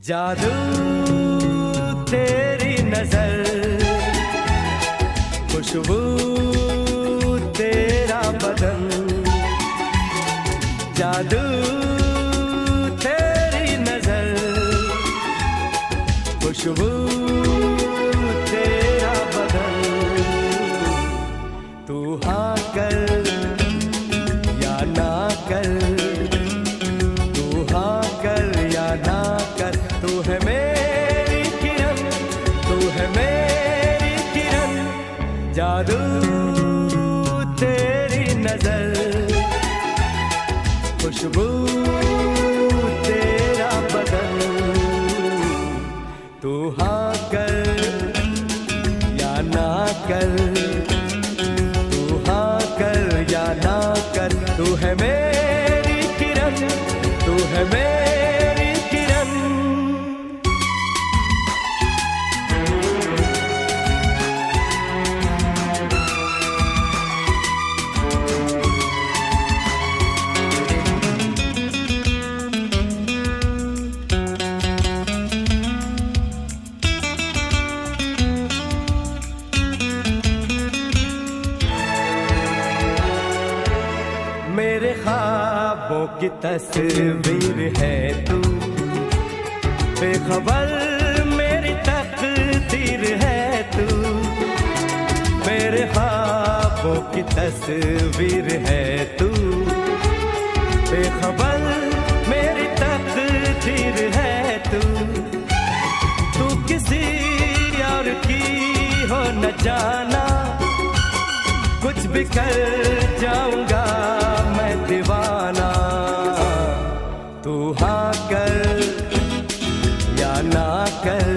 जादू तेरी नजर, खुशबू तेरा बदन, जादू तेरी नजर, खुशबू तेरा बदन। तू हाँ कर या ना कर, तू हाँ कर या ना कर, तू है मेरी किरण, तू है मेरी किरण। जादू तेरी नजर, खुशबू तेरा बदन। तू हाँ कर या ना कर, तू हाँ कर या ना कर, तू है मेरी किरण, तू है मेरी किरण। मेरे ख्वाबों की तस्वीर है तू, बेखबर मेरी तकदीर है तू। मेरे ख्वाबों की तस्वीर है तू, बेखबर मेरी तकदीर है तू। तू किसी और की हो न जाना, कुछ भी कर जाऊंगा मैं दीवाना। तू हाँ कर या ना कर,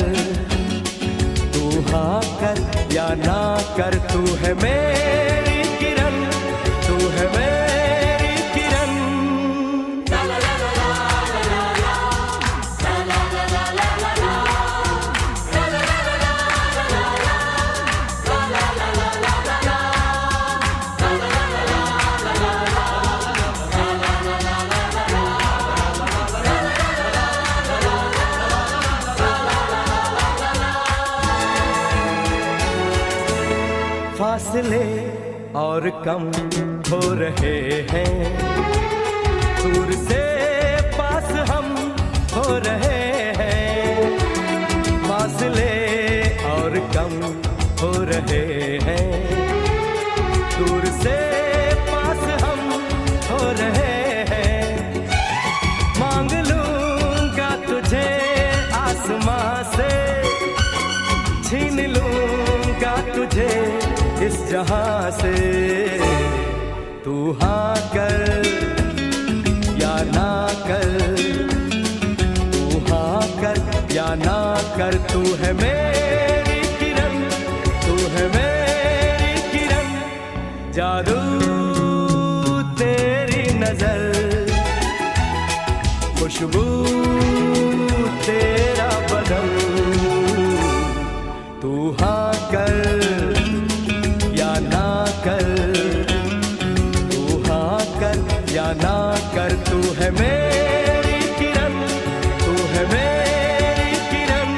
तू हाँ कर या ना कर, तू है मेरी किरण, तू है मेरी किरण। फासले और कम हो रहे हैं, दूर से पास हम हो रहे हैं। फासले और कम हो रहे हैं, दूर से पास हम हो रहे हैं। मांग लूंगा तुझे आसमां से, छीन लूंगा तुझे इस जहां से। तू हाँ कर या ना कर, तू हाँ कर या ना कर, तू है मेरी किरण, तू है मेरी किरण। जादू तेरी नजर, खुशबू तेरा बदन। तू हाँ कर या ना कर, तू हाँ कर या ना कर, तू है मेरी किरण, तू है मेरी किरण।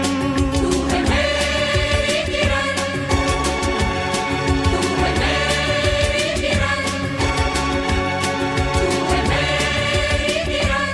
तू है मेरी किरण, तू है मेरी किरण, तू है मेरी किरण,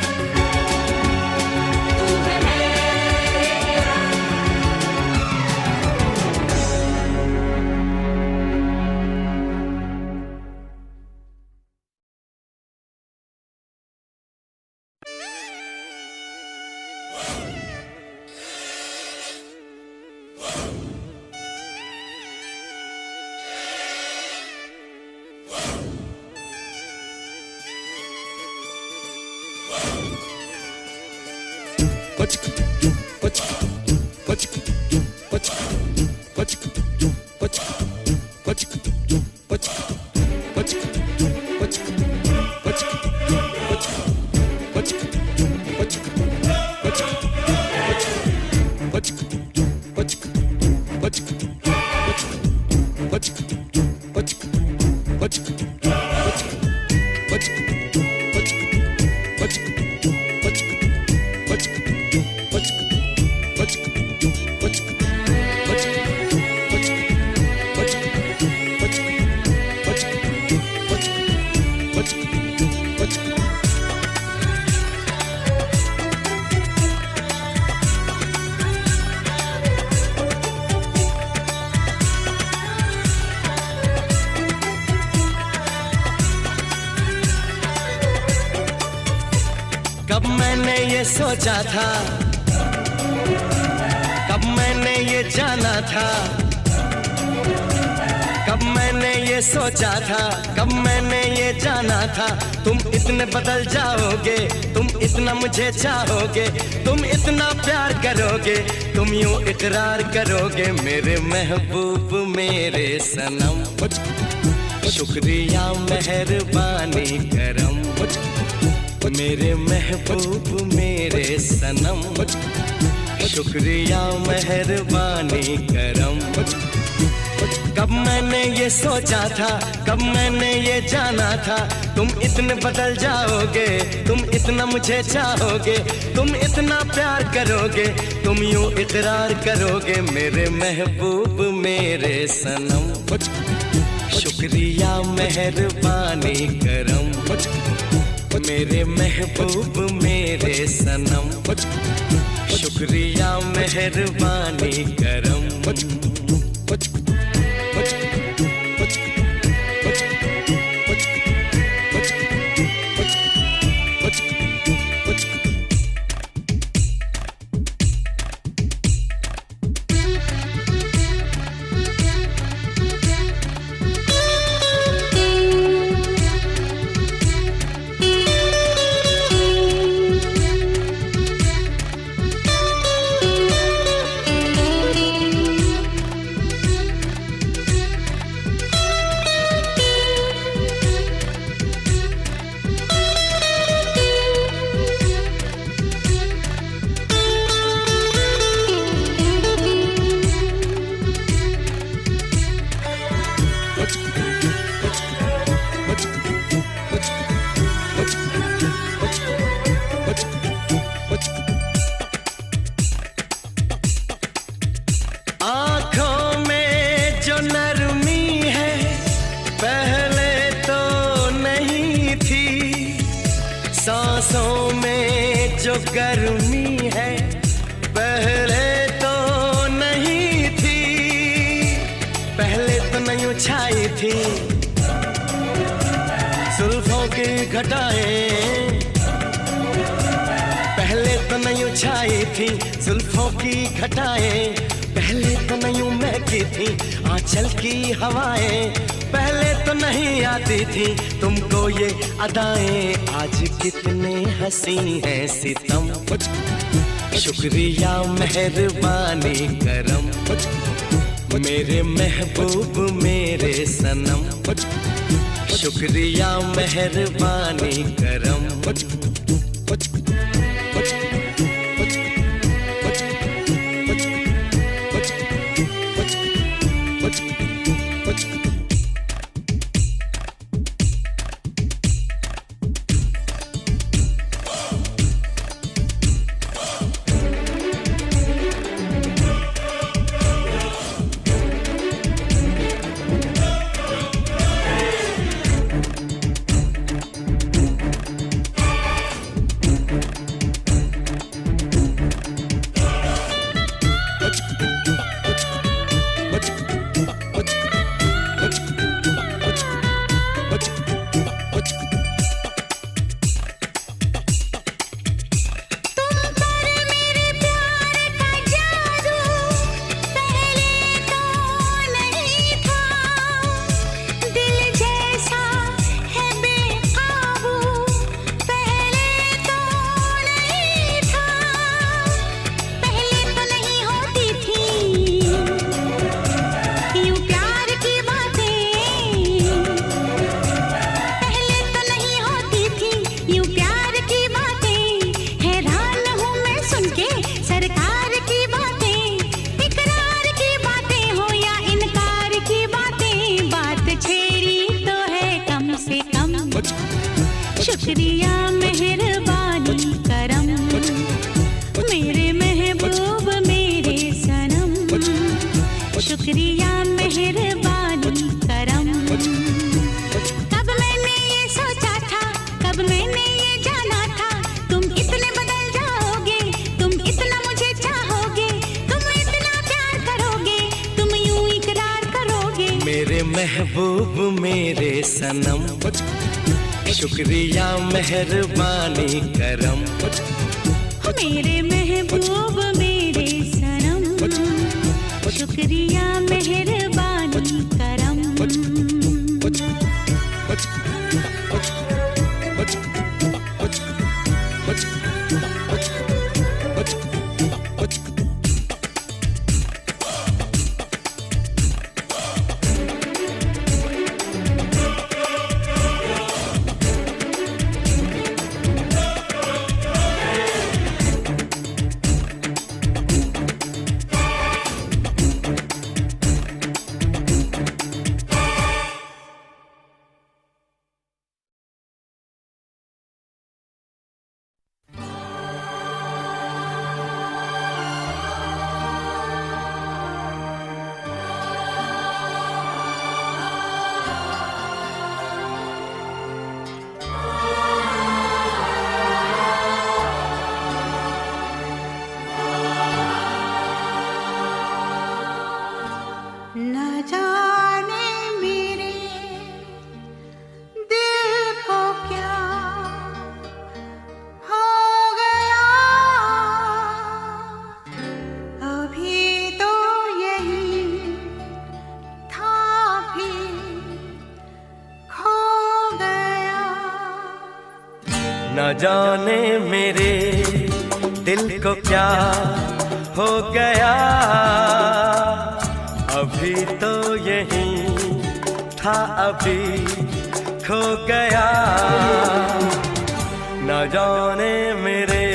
ये सोचा था, कब मैंने ये जाना था, कब मैंने ये सोचा था, कब मैंने ये जाना था, तुम इतने बदल जाओगे, तुम इतना मुझे चाहोगे, तुम इतना प्यार करोगे, तुम यूं इकरार करोगे मेरे महबूब मेरे सनम। शुक्रिया मेहरबानी करम, मेरे महबूब मेरे सनम। शुक्रिया मेहरबानी करम। कब मैंने ये सोचा था, कब मैंने ये जाना था, तुम इतने बदल जाओगे, तुम इतना मुझे चाहोगे, तुम इतना प्यार करोगे, तुम यूं इकरार करोगे मेरे महबूब मेरे सनम। शुक्रिया मेहरबानी करम, मेरे महबूब मेरे सनम। शुक्रिया मेहरबानी करम। आँखों में जो नरमी है पहले तो नहीं थी, सांसों में जो गर्मी है पहले तो नहीं थी, पहले तो नहीं छाई थी जुल्फों की घटाएं, पहले तो नहीं छाई थी जुल्फों की घटाएं, पहले तो नहीं महकी थी आंचल की हवाएं, पहले तो नहीं आती थी तुमको ये अदाएं, आज कितने हंसी हैं सितम। शुक्रिया मेहरबानी करम, मेरे महबूब मेरे सनम। शुक्रिया मेहरबानी करम। शुक्रिया मेहरबानी करम, मेरे महबूब मेरे सनम। शुक्रिया मेहरबानी करम। कब मैंने ये सोचा था, कब मैंने ये जाना था, तुम इतने बदल जाओगे, तुम इतना मुझे चाहोगे, तुम इतना प्यार करोगे, तुम यूं इकरार करोगे मेरे महबूब मेरे सनम। शुक्रिया मेहरबानी करम, मेरे महबूब मेरे सनम, शुक्रिया मेहरबानी करम। न जाने मेरे दिल को क्या हो गया, अभी तो यही था भी खो गया। न जाने मेरे दिल को क्या हो गया, अभी तो यही था अभी खो गया। न जाने मेरे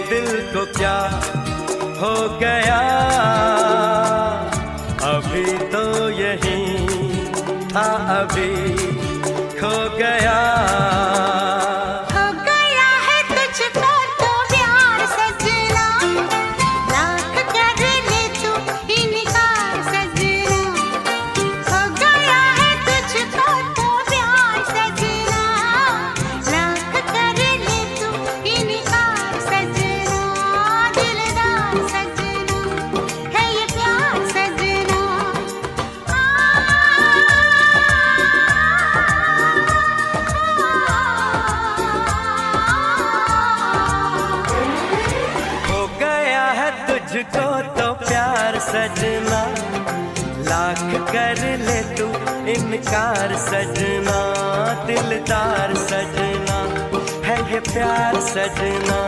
दिल को क्या हो गया, अभी तो यही था अभी खो गया। तुझको तो प्यार सजना, लाख कर ले तू इनकार सजना, दिलदार सजना है ये प्यार सजना।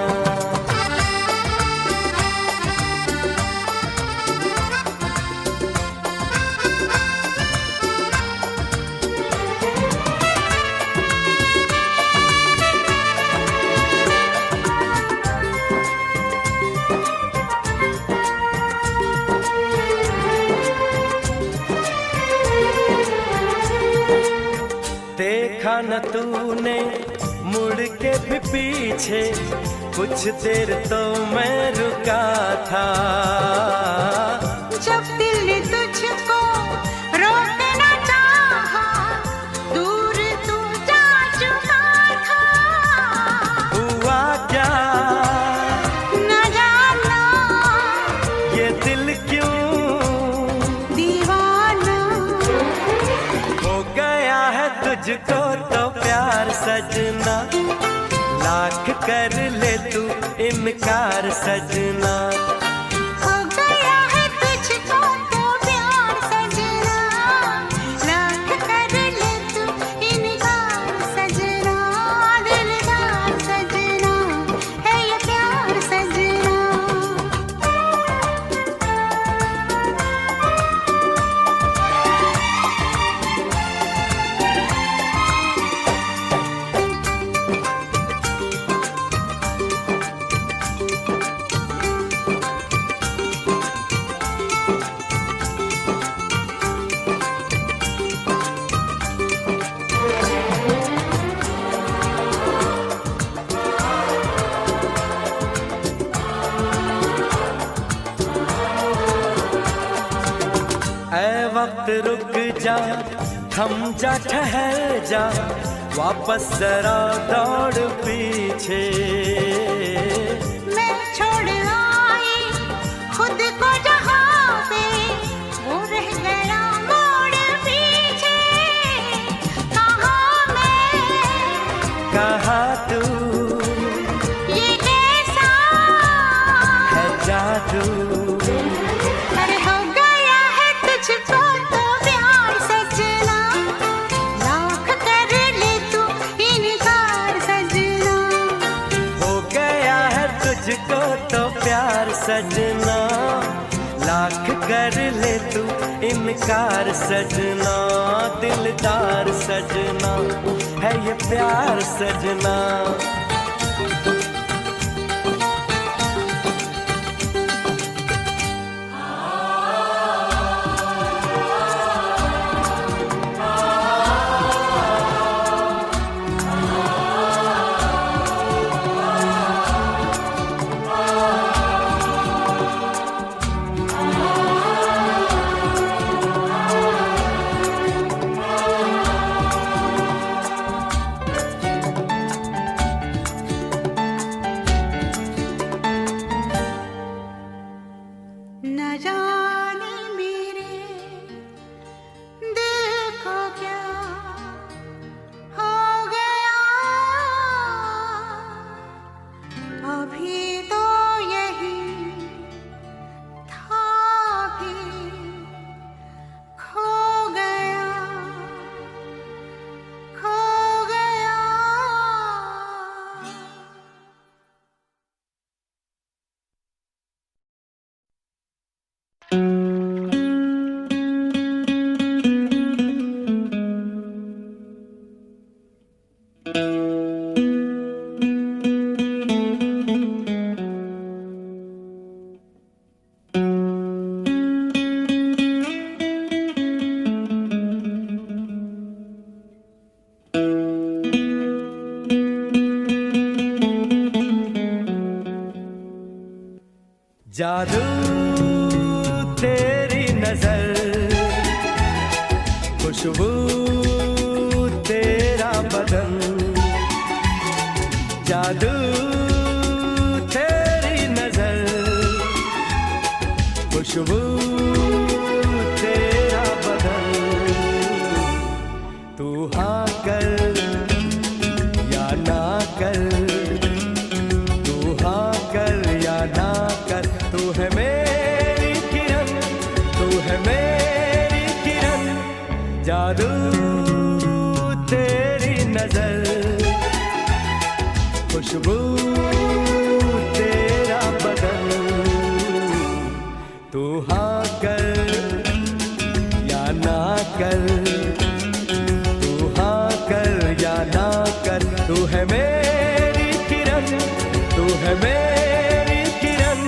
देखा न तूने मुड़ के भी पीछे, कुछ देर तो मैं रुका था। जब दिल ने तुझको रोकना चाहा, दूर तू जा चुका था। हुआ क्या न जाना, ये दिल क्यों दीवाना हो गया है तुझको तो प्यार सजना, लाख कर ले तू इनकार सजना। हो गया है तुझको तो प्यार सजना, लाख कर ले तू इनकार सजना, दिलदार सजना है ये प्यार सजना। ऐ वक्त रुक जा, थम जा, ठहर जा, वापस जरा दौड़ पीछे। मैं छोड़ आई खुद को जहाँ पे, वो रह गया मोड़ पीछे। कहाँ मैं कहाँ तू, ये कैसा सजना, लाख कर ले तू इनकार सजना, दिलदार सजना है ये प्यार सजना। जादू तेरी नजर, खुशबू तेरा बदन, जादू तेरी नजर, खुशबू तेरा बदन। तू हाँ कर या ना कर, तू हाँ कर या ना कर, तू है मेरी किरण, तू है मेरी किरण। जादू तेरी नजर, खुशबू तेरा बदन। तू हाँ कर या ना कर, तू हाँ कर या ना कर, तू है मेरी किरण, तू है मेरी किरण।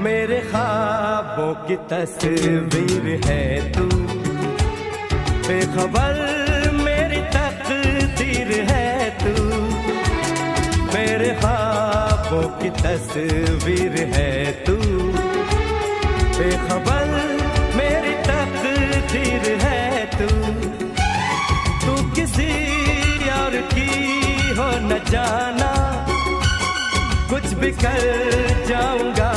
मेरे ख्वाबों की तस्वीर है तू, बेखबर मेरी तकदीर है तू। मेरे ख्वाबों की तस्वीर है तू, बेखबर मेरी तकदीर है तू। तू किसी और की हो न जाना, कुछ भी कर जाऊंगा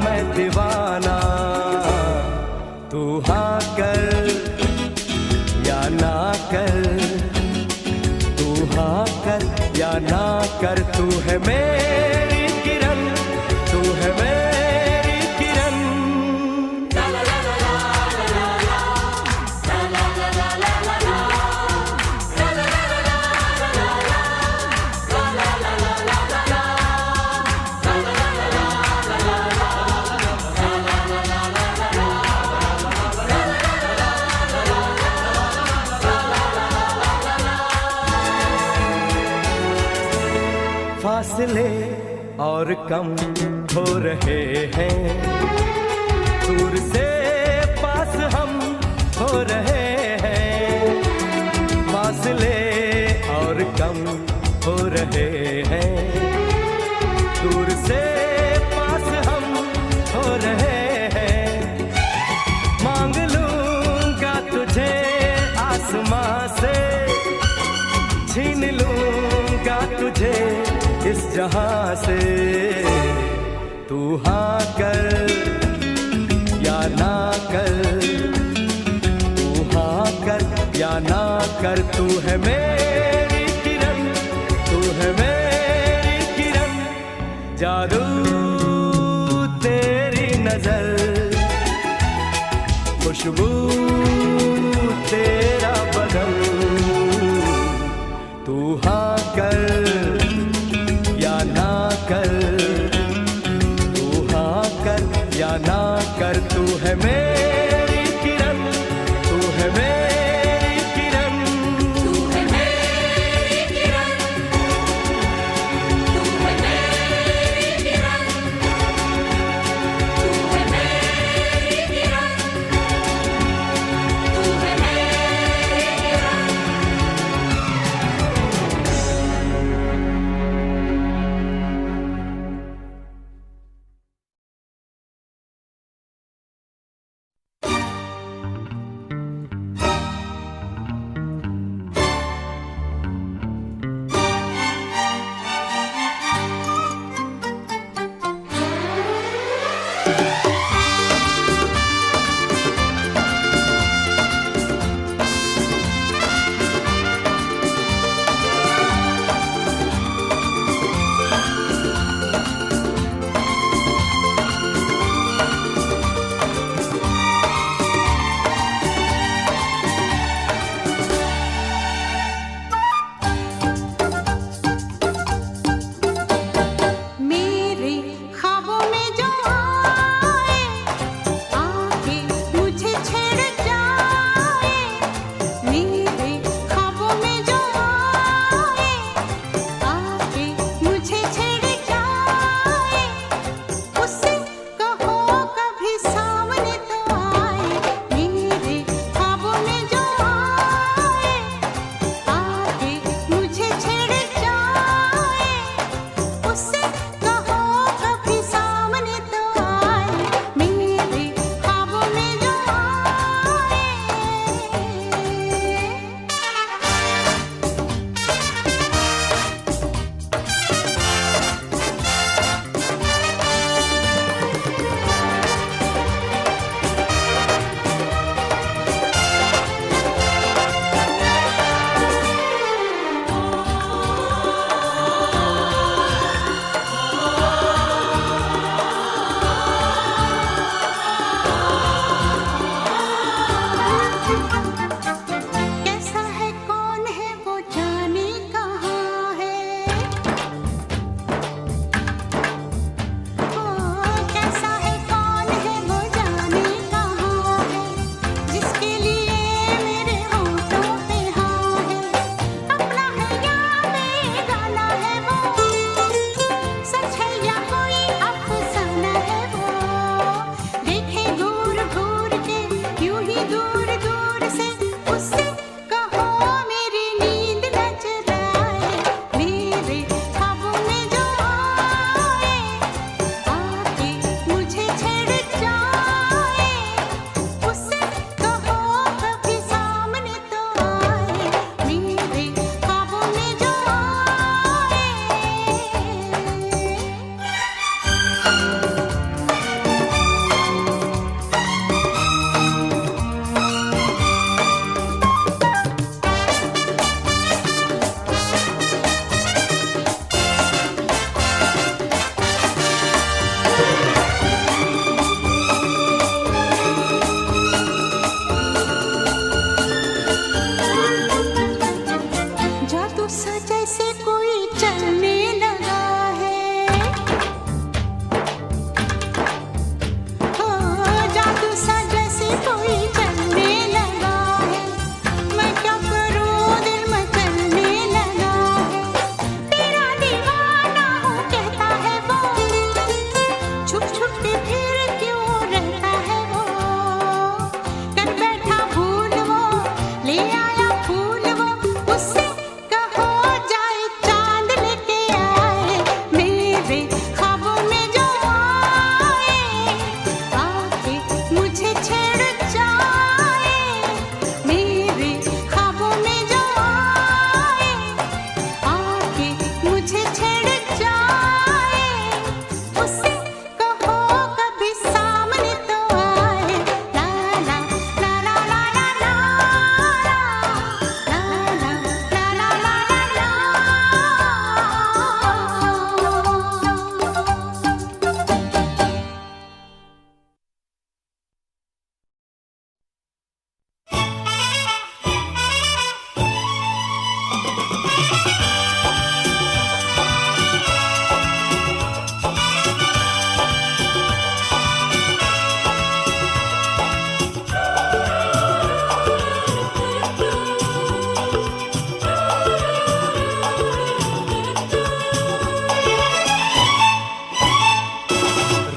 मैं दीवाना। तू हाँ कर या ना कर, तू हाँ कर या ना कर, तू है मेरी किरण, तू है मेरी किरण। फासले और कम हो रहे हैं, दूर से पास हम हो रहे हैं। फासले और कम हो रहे हैं, दूर से पास हम हो रहे हैं। मांग लूंगा तुझे आसमां से, छीन लूंगा तुझे इस जहां से। तू हाँ कर या ना कर, तू हाँ कर कर तू है मेरी किरण, तू है मेरी किरण। जादू तेरी नजर, खुशबू तेरा बदन। तू हाँ कर या ना कर, तू हाँ कर या ना कर, तू है मेरी किरण, तू है मेरी किरण। तू है मेरी किरण, तू है मेरी किरण, तू है मेरी किरण,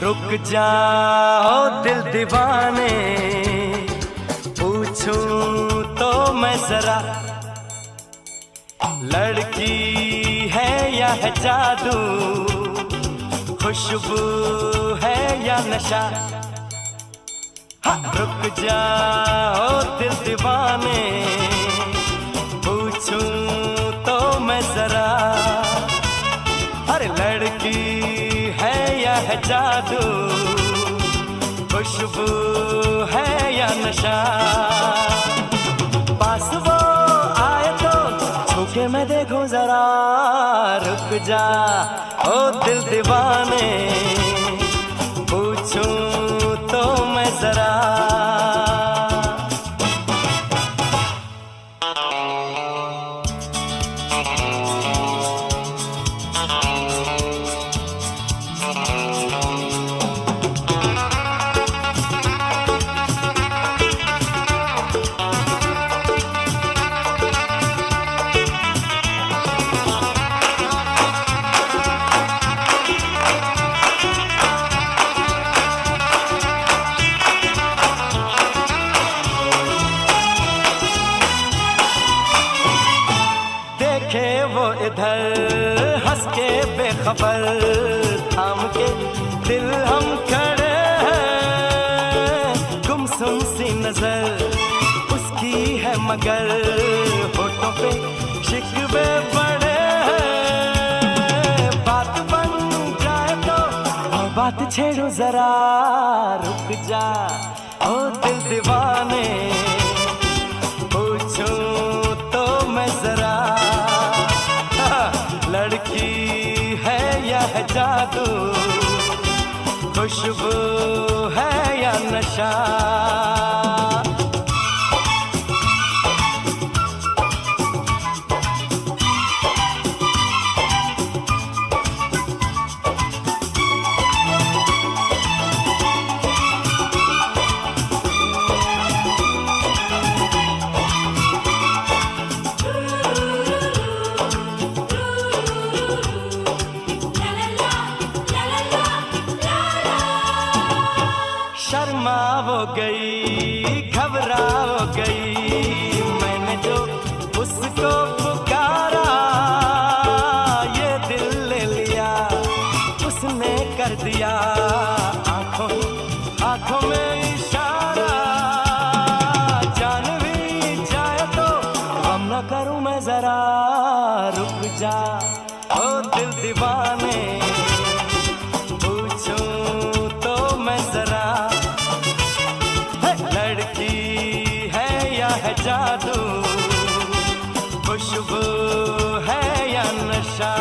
रुक जाओ दिल दीवाने, पूछूं तो मैं जरा, लड़की है या है जादू, खुशबू है या नशा। हाँ, रुक जाओ दिल दीवाने, पूछूं तो मैं जरा, अरे लड़की है या है जादू, खुशबू है या नशा। पास वो आए तो छूके मैं देखूं जरा, रुक जा ओ दिल दीवाने, पूछूं तो मैं जरा। देखे वो इधर हंस के बेखबर, थाम के दिल हम खड़े हैं, गुमसुम सी नजर उसकी है मगर होठों पे शिकवे पड़े हैं। बात बन जाए तो और बात छेड़ो जरा, रुक जा ओ दिल दीवाने, पूछूं तो मैं जरा, लड़की है या है जादू, खुशबू है या नशा। शर्मा वो गई, घबरा वो गई, मैंने जो उसको पुकारा, ये दिल ले लिया उसने कर दिया, आंखों आंखों में इशारा। जान भी जाए तो गम न करूं मैं जरा, रुक जा ओ दिल दीवाने, पूछूं तो मैं जरा, लड़की है या है जादू, खुशबू है या नशा।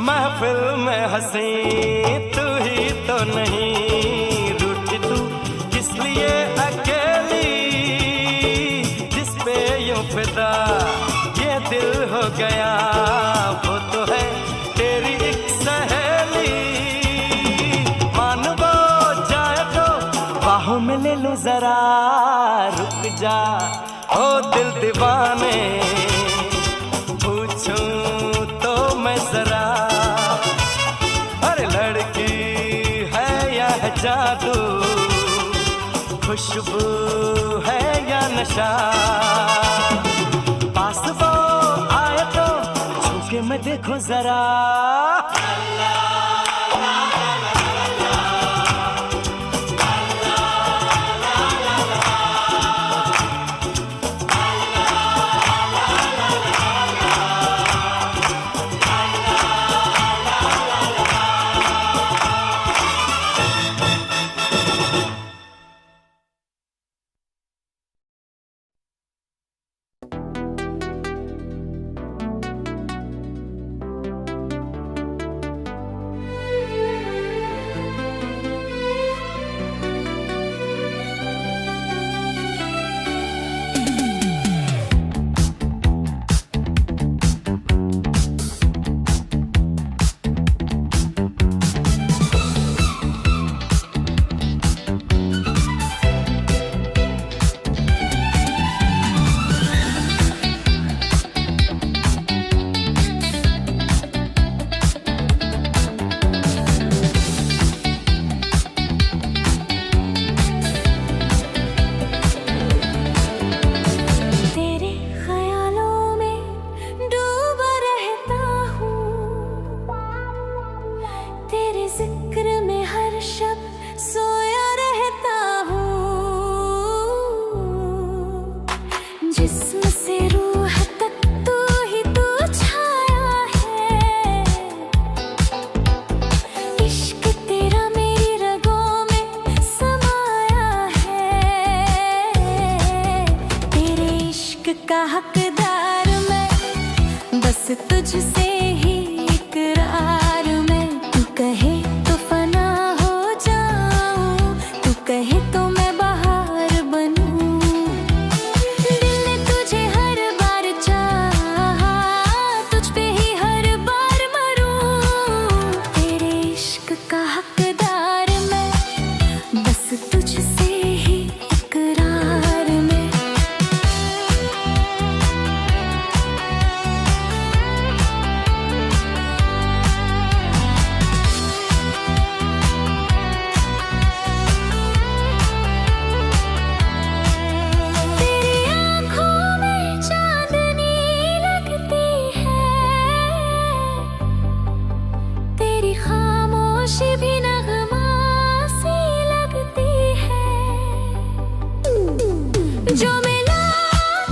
महफिल में हंसी तू ही तो नहीं, रूठी तू किस लिए अकेली, जिस पे यूं फिदा ये दिल हो गया, वो तो है तेरी एक सहेली। मान वो जाए तो बाहों में ले लो जरा, रुक जा ओ दिल दीवाने, पूछूं तो मैं जरा, अरे लड़की है या है जादू, खुशबू है या नशा। पास वो आए तो छूके मैं देखो जरा, जिक्र में हर शब सोया रहता हूँ, जिस्म से रूह तक तू ही तू छाया है। इश्क तेरा मेरी रगों में समाया है। तेरे इश्क का हकदार मैं, बस तुझसे ही इकरार में। तू कहे तो फना हो जाऊं, तू कहे तो मैं बहार बनूं। दिल ने तुझे हर बार चाहा, तुझ पे ही हर बार मरूं। तेरे इश्क का हकदार मैं, बस तुझसे ही इकरार में। तेरी आँखों में चांदनी लगती है, तेरी खामोशी भी नगमा सी लगती है। जो मिला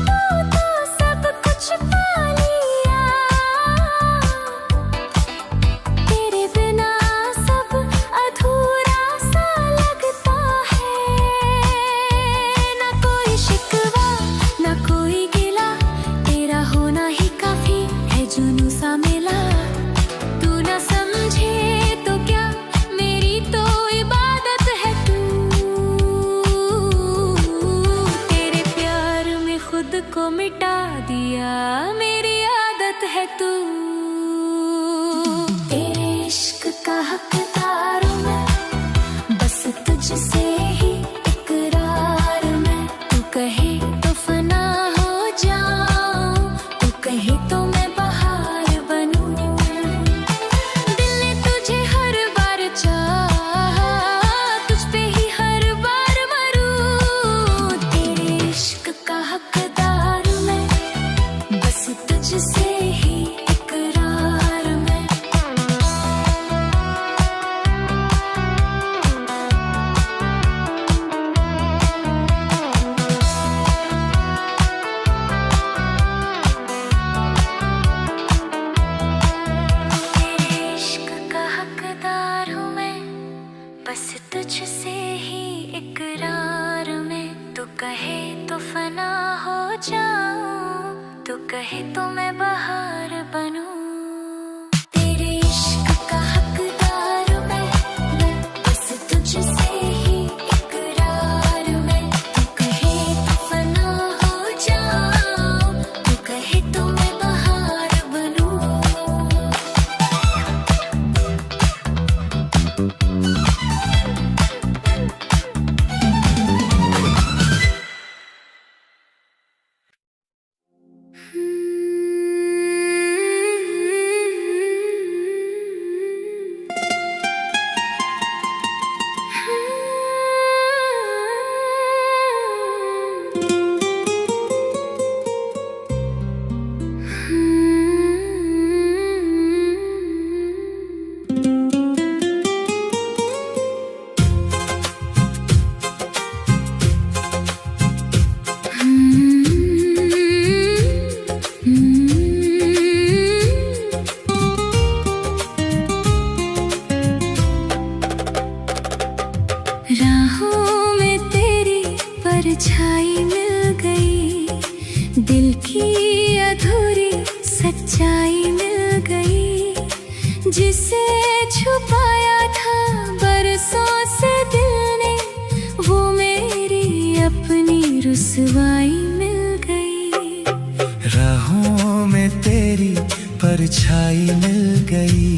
तो सब कुछ पा लिया, तेरे बिना सब अधूरा सा लगता है। ना कोई शिकवा ना कोई गिला, तेरा होना ही काफी है जुनूं सा मिला। तू ना समझे तो क्या, मेरी तो इबादत है तू। तेरे प्यार में खुद को मिटा दिया, मेरी आदत है तू। तेरे इश्क का हकदार मैं, बस तुझसे ही इकरार में। तू कहे तो फना हो जाऊं, तू कहे तो मैं बहार बनूं। दिल ने तुझे हर बार चाहा, तुझ पे ही हर बार मरूं। तेरे इश्क का हकदार मैं, बस तुझसे ही इकरार में। तेरे इश्क का हकदार हूँ मैं, बस तुझसे ही इकरार में। तू कहे तो फना हो जाऊं, तू कहे तो मैं बहार बनूं। तेरे इश्क का हकदार मैं, बस तुझसे ही इकरार में। तू कहे तो फना हो जाऊं, तू कहे तो मैं बहार बनूं। राहों में तेरी परछाई मिल गई, दिल की अधूरी सच्चाई मिल गई। जिसे छुपाया था बरसों से दिल ने, वो मेरी अपनी रुसवाई मिल गई। राहों में तेरी परछाई मिल गई,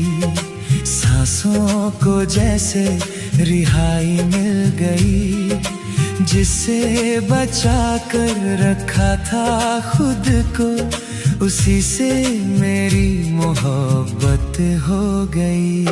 सांसों को जैसे रिहाई मिल गई। जिसे बचा कर रखा था खुद को, उसी से मेरी मोहब्बत हो गई।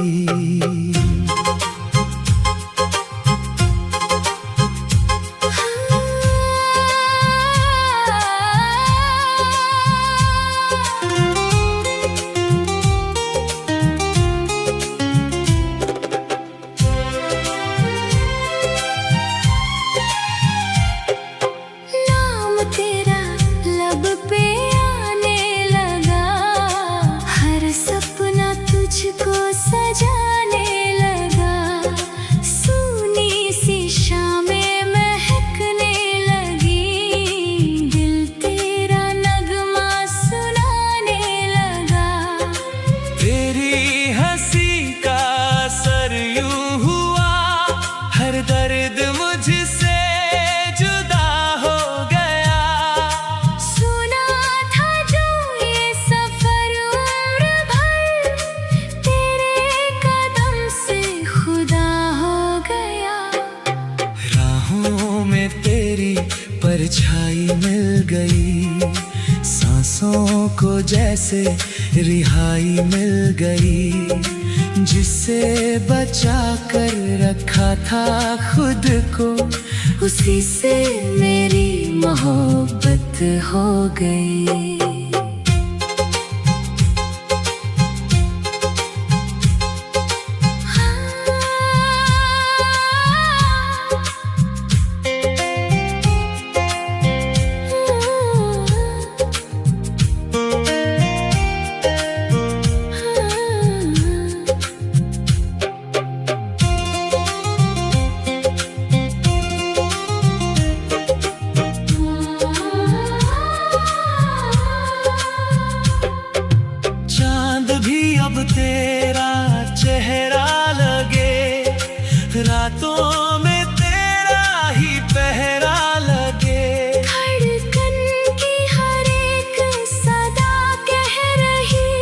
गई, सांसों को जैसे रिहाई मिल गई। जिससे बचा कर रखा था खुद को, उसी से मेरी मोहब्बत हो गई। अब तेरा चेहरा लगे, रातों में तेरा ही पहरा लगे। धड़कन की हर एक सदा कह रही,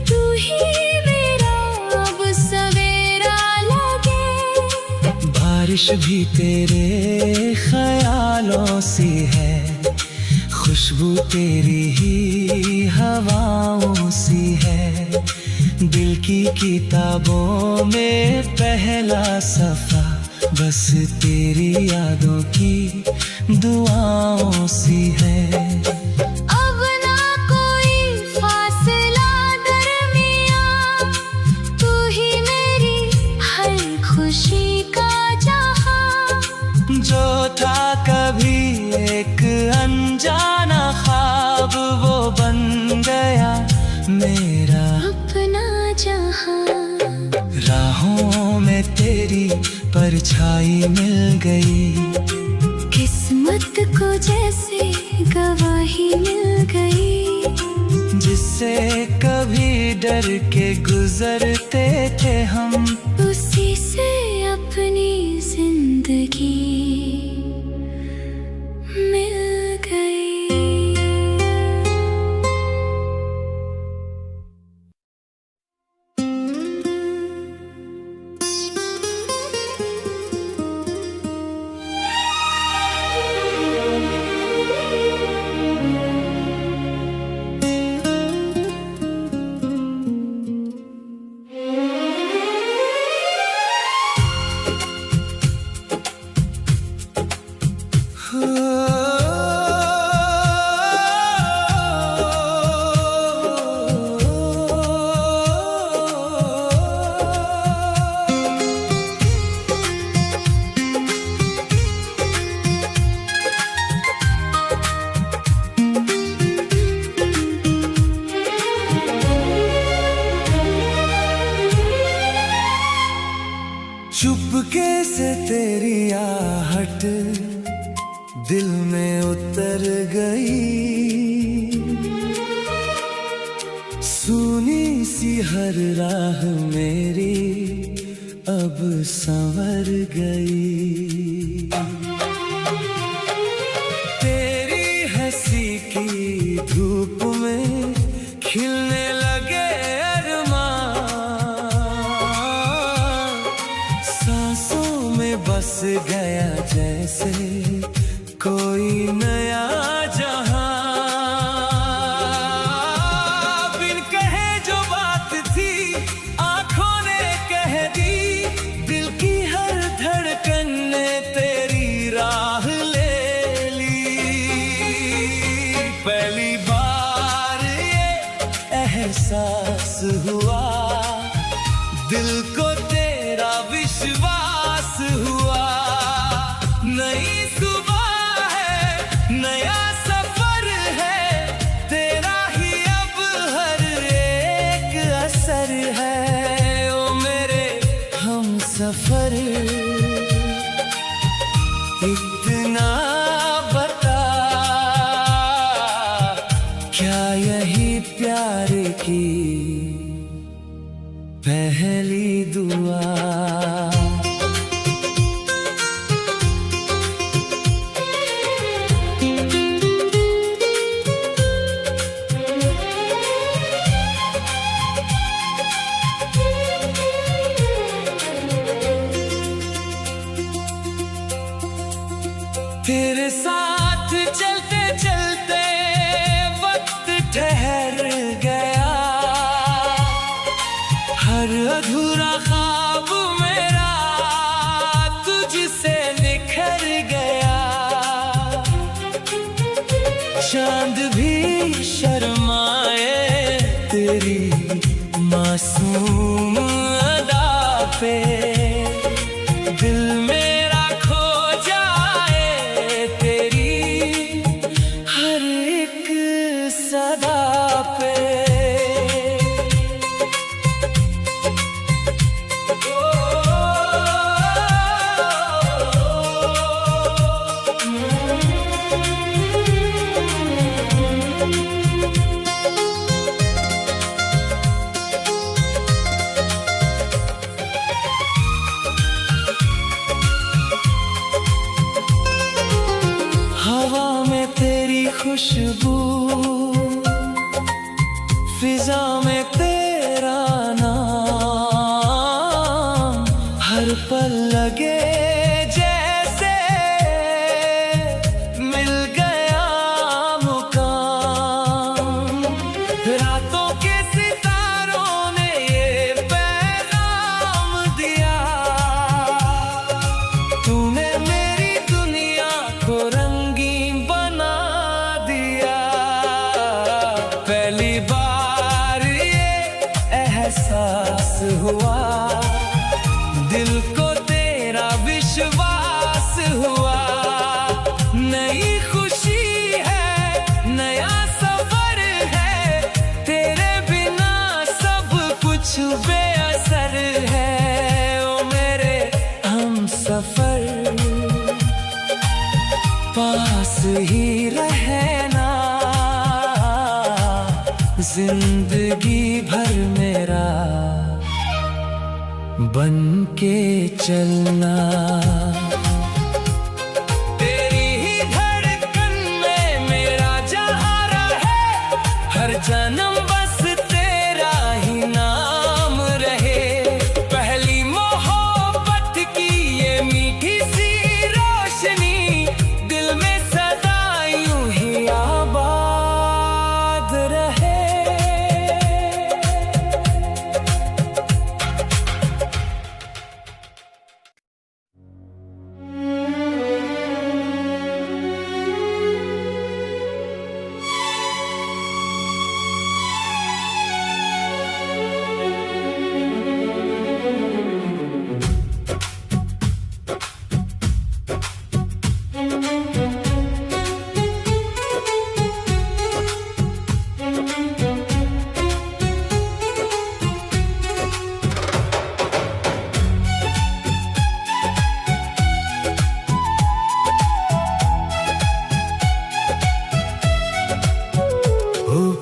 तू ही मेरा अब सवेरा लगे। बारिश भी तेरे ख्यालों सी है, खुशबू तेरी ही हवाओं सी है। दिल की किताबों में पहला सफ़ा बस तेरी यादों की दुआओं सी है। अब ना कोई फासला दरमियां, तू ही मेरी हर खुशी का जहां। जो था कभी एक अनजाना ख्वाब, वो बन गया मेरा अपना जहां। राहों में तेरी परछाई मिल गई, किस्मत को जैसे गवाही मिल गई। जिससे कभी डर के गुजरते थे हम, उसी से अपनी जिंदगी मिल गई। चुपके से तेरी आहट दिल में उतर गई, सुनी सी हर राह मेरी अब संवर गई। तेरी हंसी की धूप में खिलने लगे बस गया जैसे कोई नया जहां। बिन कहे जो बात थी आंखों ने कह दी, दिल की हर धड़कन ने तेरी राह ले ली। पहली बार ये एहसास हुआ, दिल को तेरा विश्वास हुआ। नई सुबह है, नया सफर है, तेरा ही अब हर एक असर है। ओ मेरे हम सफर, इतना बता, क्या यही प्यार की पहली दुआ? तेरे साथ चलते चलते मासूम अदा पे दिल मेरा खो जाए तेरी हर एक सदा पे। हवा में तेरी खुशबू, फिजा में तेरा नाम, हर पल लगे जैसे मिल गया मुकाम। रातों के सितारों ने ये पैगाम दिया, तूने मेरी दुनिया को रंगीन बना दिया। पहली बार ये एहसास हुआ, दिल को तेरा विश्वास हुआ। नई खुशी है, नया सफर है, तेरे बिना सब कुछ बेअसर है। ओ मेरे हम सफर, पास ही रहना, जिंदगी भर मेरा बन के चलना। तेरी ही धड़कन में मेरा जहारा है, हर जन्म बस तेरा ही नाम रहे। पहली मोहब्बत की ये मीठी सी रोशनी, दिल में सदा यूं ही आबाद रहे।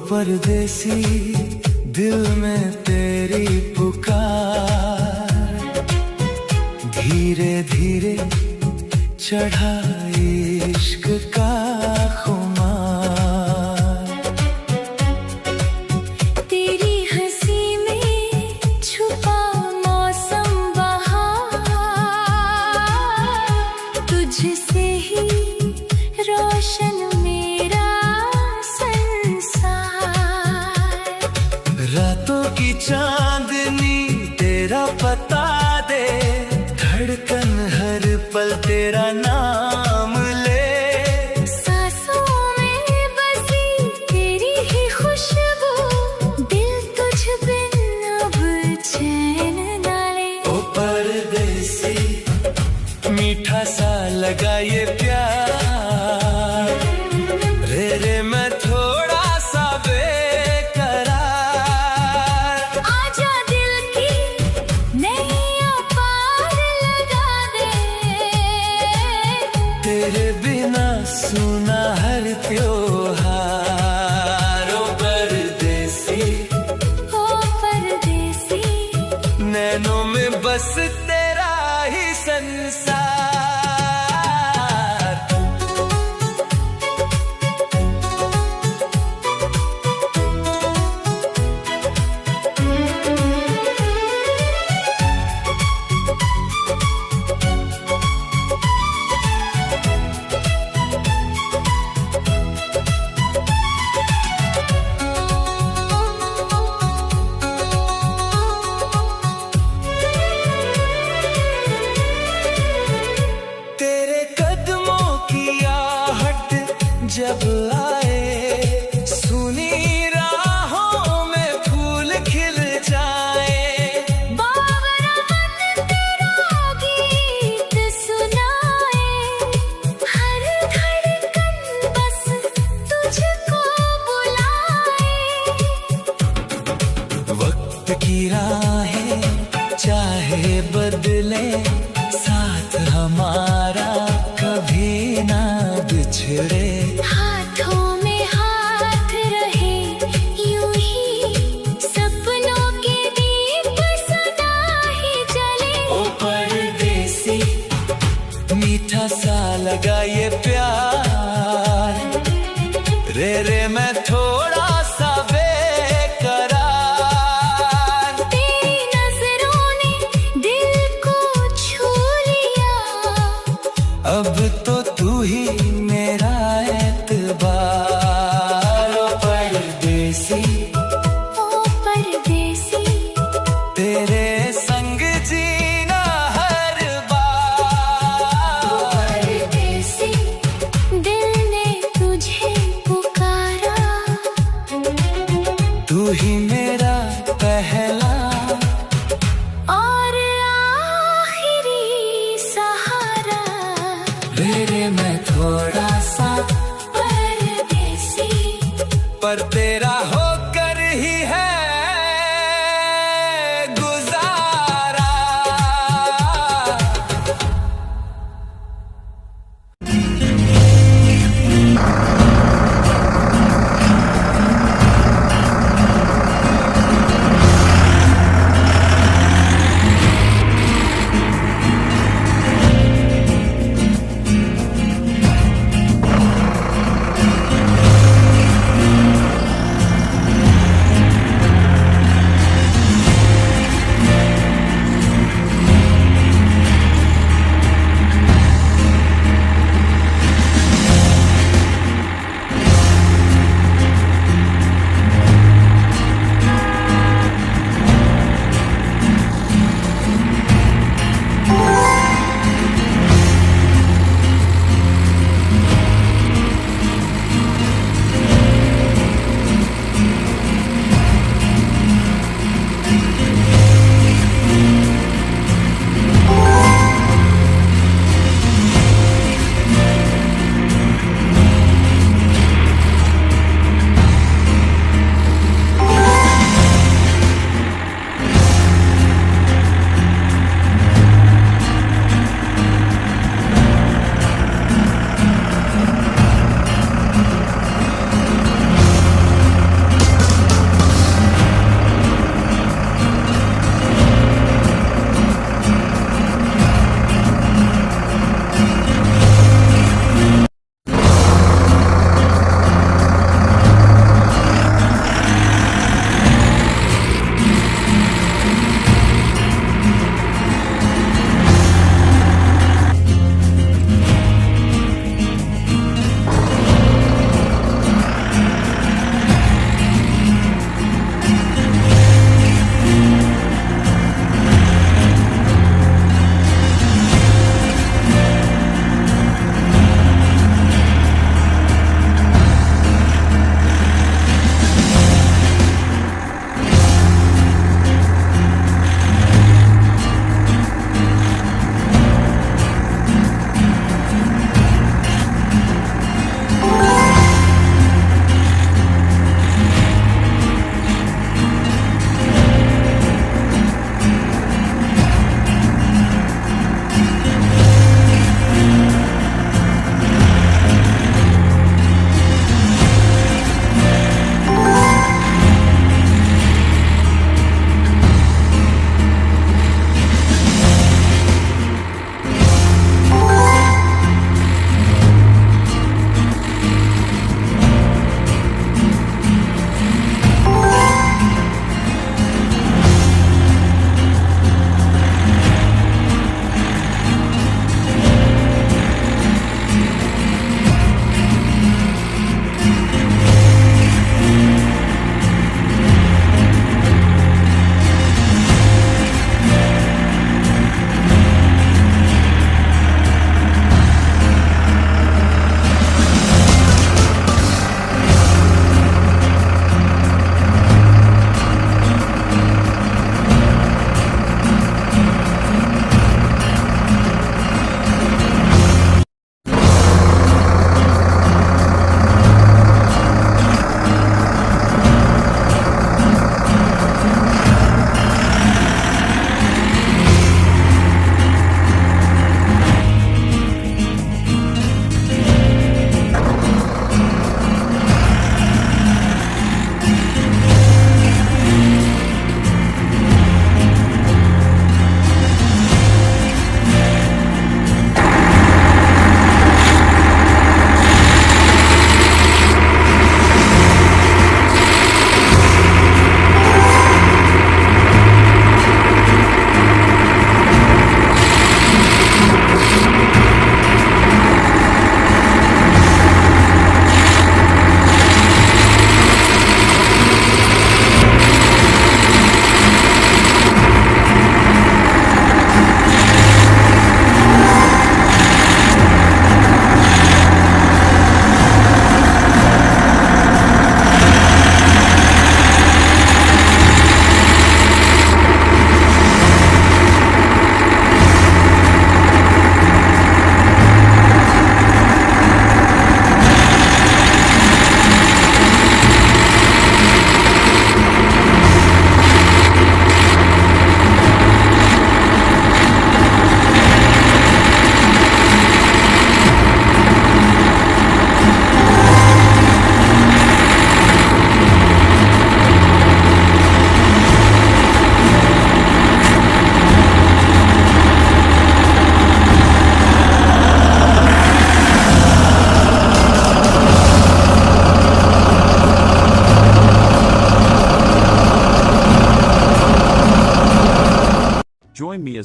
परदेसी दिल में तेरी पुकार, धीरे धीरे चढ़ा इश्क का खुमार। तेरी हंसी में छुपा मौसम बहार, तुझसे ही रोशन मेरा संसार। रातों की चांदनी तेरा पता दे, धड़कन हर पल तेरा नाम ले। सांसों में बसी तेरी ही खुशबू, दिल तुझ बिन अब चैन न ले। ओ परदेसी मीठा सा लगा ये प्यार, रे रे मैं थोड़ा सा बेकरार। आजा दिल की नैया पार लगा दे, तेरे बिना सुना हर त्योहार। ओ परदेसी, ओ परदेसी, नैनों में बस तेरा ही संसार। बदले साथ हमारा कभी ना बिछड़े। हाथों में हाथ रहे यूं ही सपनों के दीप सदा ही जले। ओ परदेसी मीठा सा लगा ये प्यार, रे रे मैं थोड़ा सा बेकरार। तेरी नजरों ने दिल को छू लिया, अब तो तू ही मेरा एतबार। ओ परदेसी तेरे संग जीना हर बार। परदेसी दिल ने तुझे पुकारा, तू ही मेरा पहला और आखिरी सहारा। रे रे मैं थोड़ा सा परदेसी पर तेरा होकर ही है गुजारा।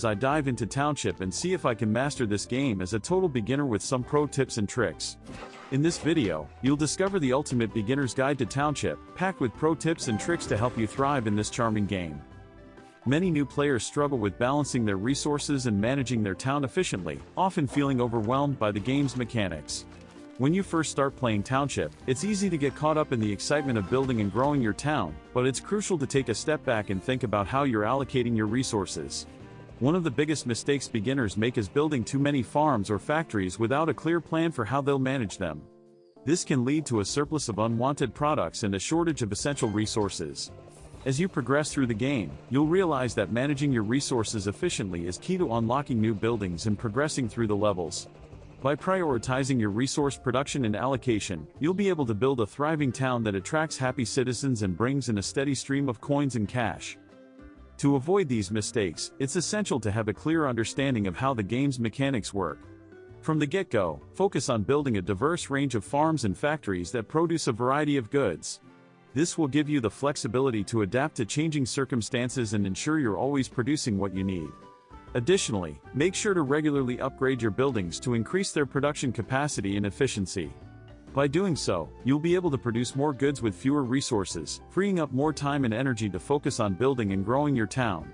as I dive into Township and see if I can master this game as a total beginner with some pro tips and tricks. In this video, you'll discover the ultimate beginner's guide to Township, packed with pro tips and tricks to help you thrive in this charming game. Many new players struggle with balancing their resources and managing their town efficiently, often feeling overwhelmed by the game's mechanics. When you first start playing Township, it's easy to get caught up in the excitement of building and growing your town, but it's crucial to take a step back and think about how you're allocating your resources. One of the biggest mistakes beginners make is building too many farms or factories without a clear plan for how they'll manage them. This can lead to a surplus of unwanted products and a shortage of essential resources. As you progress through the game, you'll realize that managing your resources efficiently is key to unlocking new buildings and progressing through the levels. By prioritizing your resource production and allocation, you'll be able to build a thriving town that attracts happy citizens and brings in a steady stream of coins and cash. To avoid these mistakes, it's essential to have a clear understanding of how the game's mechanics work. From the get-go, focus on building a diverse range of farms and factories that produce a variety of goods. This will give you the flexibility to adapt to changing circumstances and ensure you're always producing what you need. Additionally, make sure to regularly upgrade your buildings to increase their production capacity and efficiency. By doing so, you'll be able to produce more goods with fewer resources, freeing up more time and energy to focus on building and growing your town.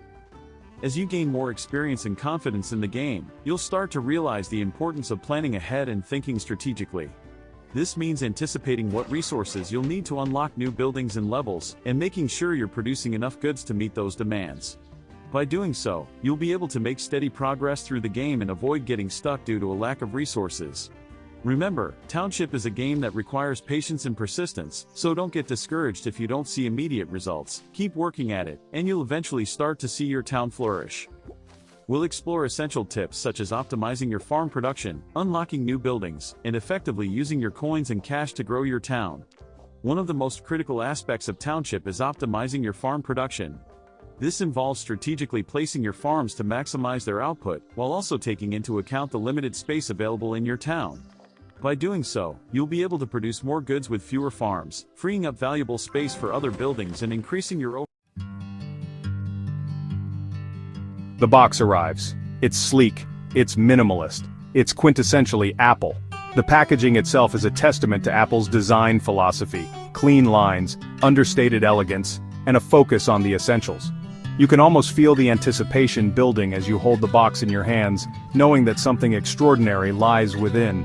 As you gain more experience and confidence in the game, you'll start to realize the importance of planning ahead and thinking strategically. This means anticipating what resources you'll need to unlock new buildings and levels, and making sure you're producing enough goods to meet those demands. By doing so, you'll be able to make steady progress through the game and avoid getting stuck due to a lack of resources. Remember, Township is a game that requires patience and persistence, so don't get discouraged if you don't see immediate results. Keep working at it, and you'll eventually start to see your town flourish. We'll explore essential tips such as optimizing your farm production, unlocking new buildings, and effectively using your coins and cash to grow your town. One of the most critical aspects of Township is optimizing your farm production. This involves strategically placing your farms to maximize their output, while also taking into account the limited space available in your town. By doing so, you'll be able to produce more goods with fewer farms, freeing up valuable space for other buildings and increasing your The box arrives. It's sleek, it's minimalist, it's quintessentially Apple. The packaging itself is a testament to Apple's design philosophy: clean lines, understated elegance, and a focus on the essentials. You can almost feel the anticipation building as you hold the box in your hands, knowing that something extraordinary lies within.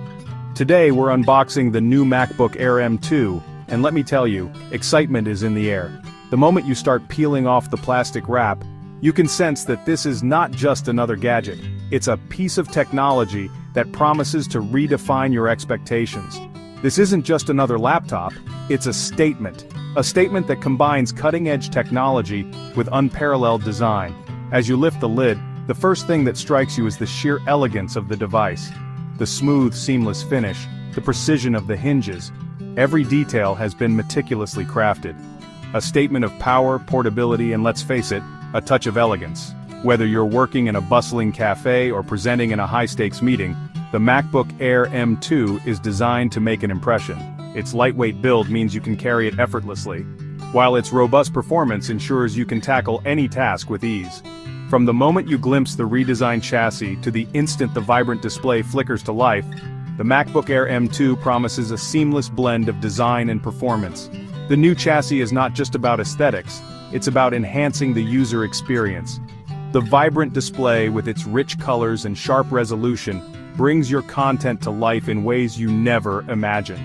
Today we're unboxing the new MacBook Air M2, and let me tell you, excitement is in the air. The moment you start peeling off the plastic wrap, you can sense that this is not just another gadget. It's a piece of technology that promises to redefine your expectations. This isn't just another laptop, it's a statement. A statement that combines cutting-edge technology with unparalleled design. As you lift the lid, the first thing that strikes you is the sheer elegance of the device. The smooth, seamless finish, the precision of the hinges. Every detail has been meticulously crafted. A statement of power, portability, and let's face it, a touch of elegance. Whether you're working in a bustling cafe or presenting in a high-stakes meeting, the MacBook Air M2 is designed to make an impression. Its lightweight build means you can carry it effortlessly, while its robust performance ensures you can tackle any task with ease. From the moment you glimpse the redesigned chassis to the instant the vibrant display flickers to life, the MacBook Air M2 promises a seamless blend of design and performance. The new chassis is not just about aesthetics, it's about enhancing the user experience. The vibrant display with its rich colors and sharp resolution brings your content to life in ways you never imagined.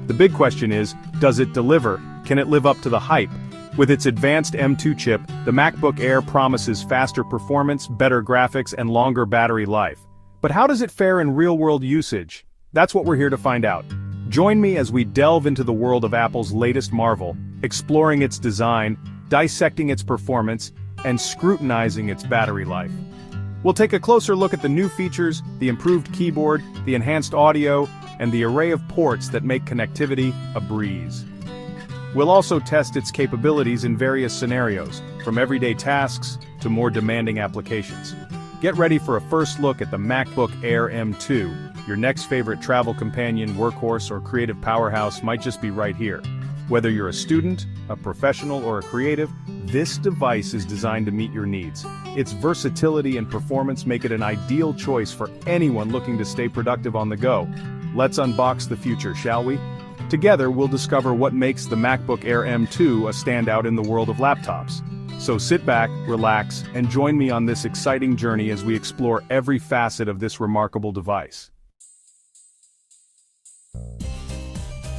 The big question is, does it deliver? Can it live up to the hype? With its advanced M2 chip, the MacBook Air promises faster performance, better graphics, and longer battery life. But how does it fare in real-world usage? That's what we're here to find out. Join me as we delve into the world of Apple's latest marvel, exploring its design, dissecting its performance, and scrutinizing its battery life. We'll take a closer look at the new features, the improved keyboard, the enhanced audio, and the array of ports that make connectivity a breeze. We'll also test its capabilities in various scenarios, from everyday tasks to more demanding applications. Get ready for a first look at the MacBook Air M2. Your next favorite travel companion, workhorse, or creative powerhouse might just be right here. Whether you're a student, a professional, or a creative, This device is designed to meet your needs. Its versatility and performance make it an ideal choice for anyone looking to stay productive on the go. Let's unbox the future, shall we? Together, we'll discover what makes the MacBook Air M2 a standout in the world of laptops. So sit back, relax, and join me on this exciting journey as we explore every facet of this remarkable device.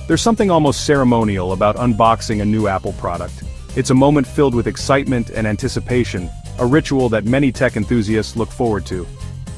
There's something almost ceremonial about unboxing a new Apple product. It's a moment filled with excitement and anticipation, a ritual that many tech enthusiasts look forward to.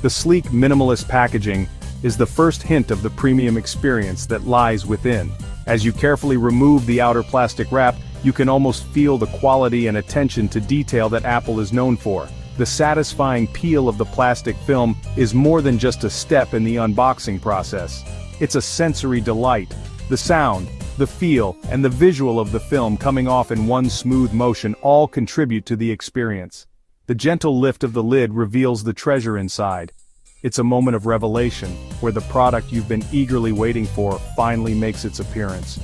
The sleek, minimalist packaging is the first hint of the premium experience that lies within. As you carefully remove the outer plastic wrap, you can almost feel the quality and attention to detail that Apple is known for. The satisfying peel of the plastic film is more than just a step in the unboxing process. It's a sensory delight. The sound, the feel, and the visual of the film coming off in one smooth motion all contribute to the experience. The gentle lift of the lid reveals the treasure inside. It's a moment of revelation, where the product you've been eagerly waiting for finally makes its appearance.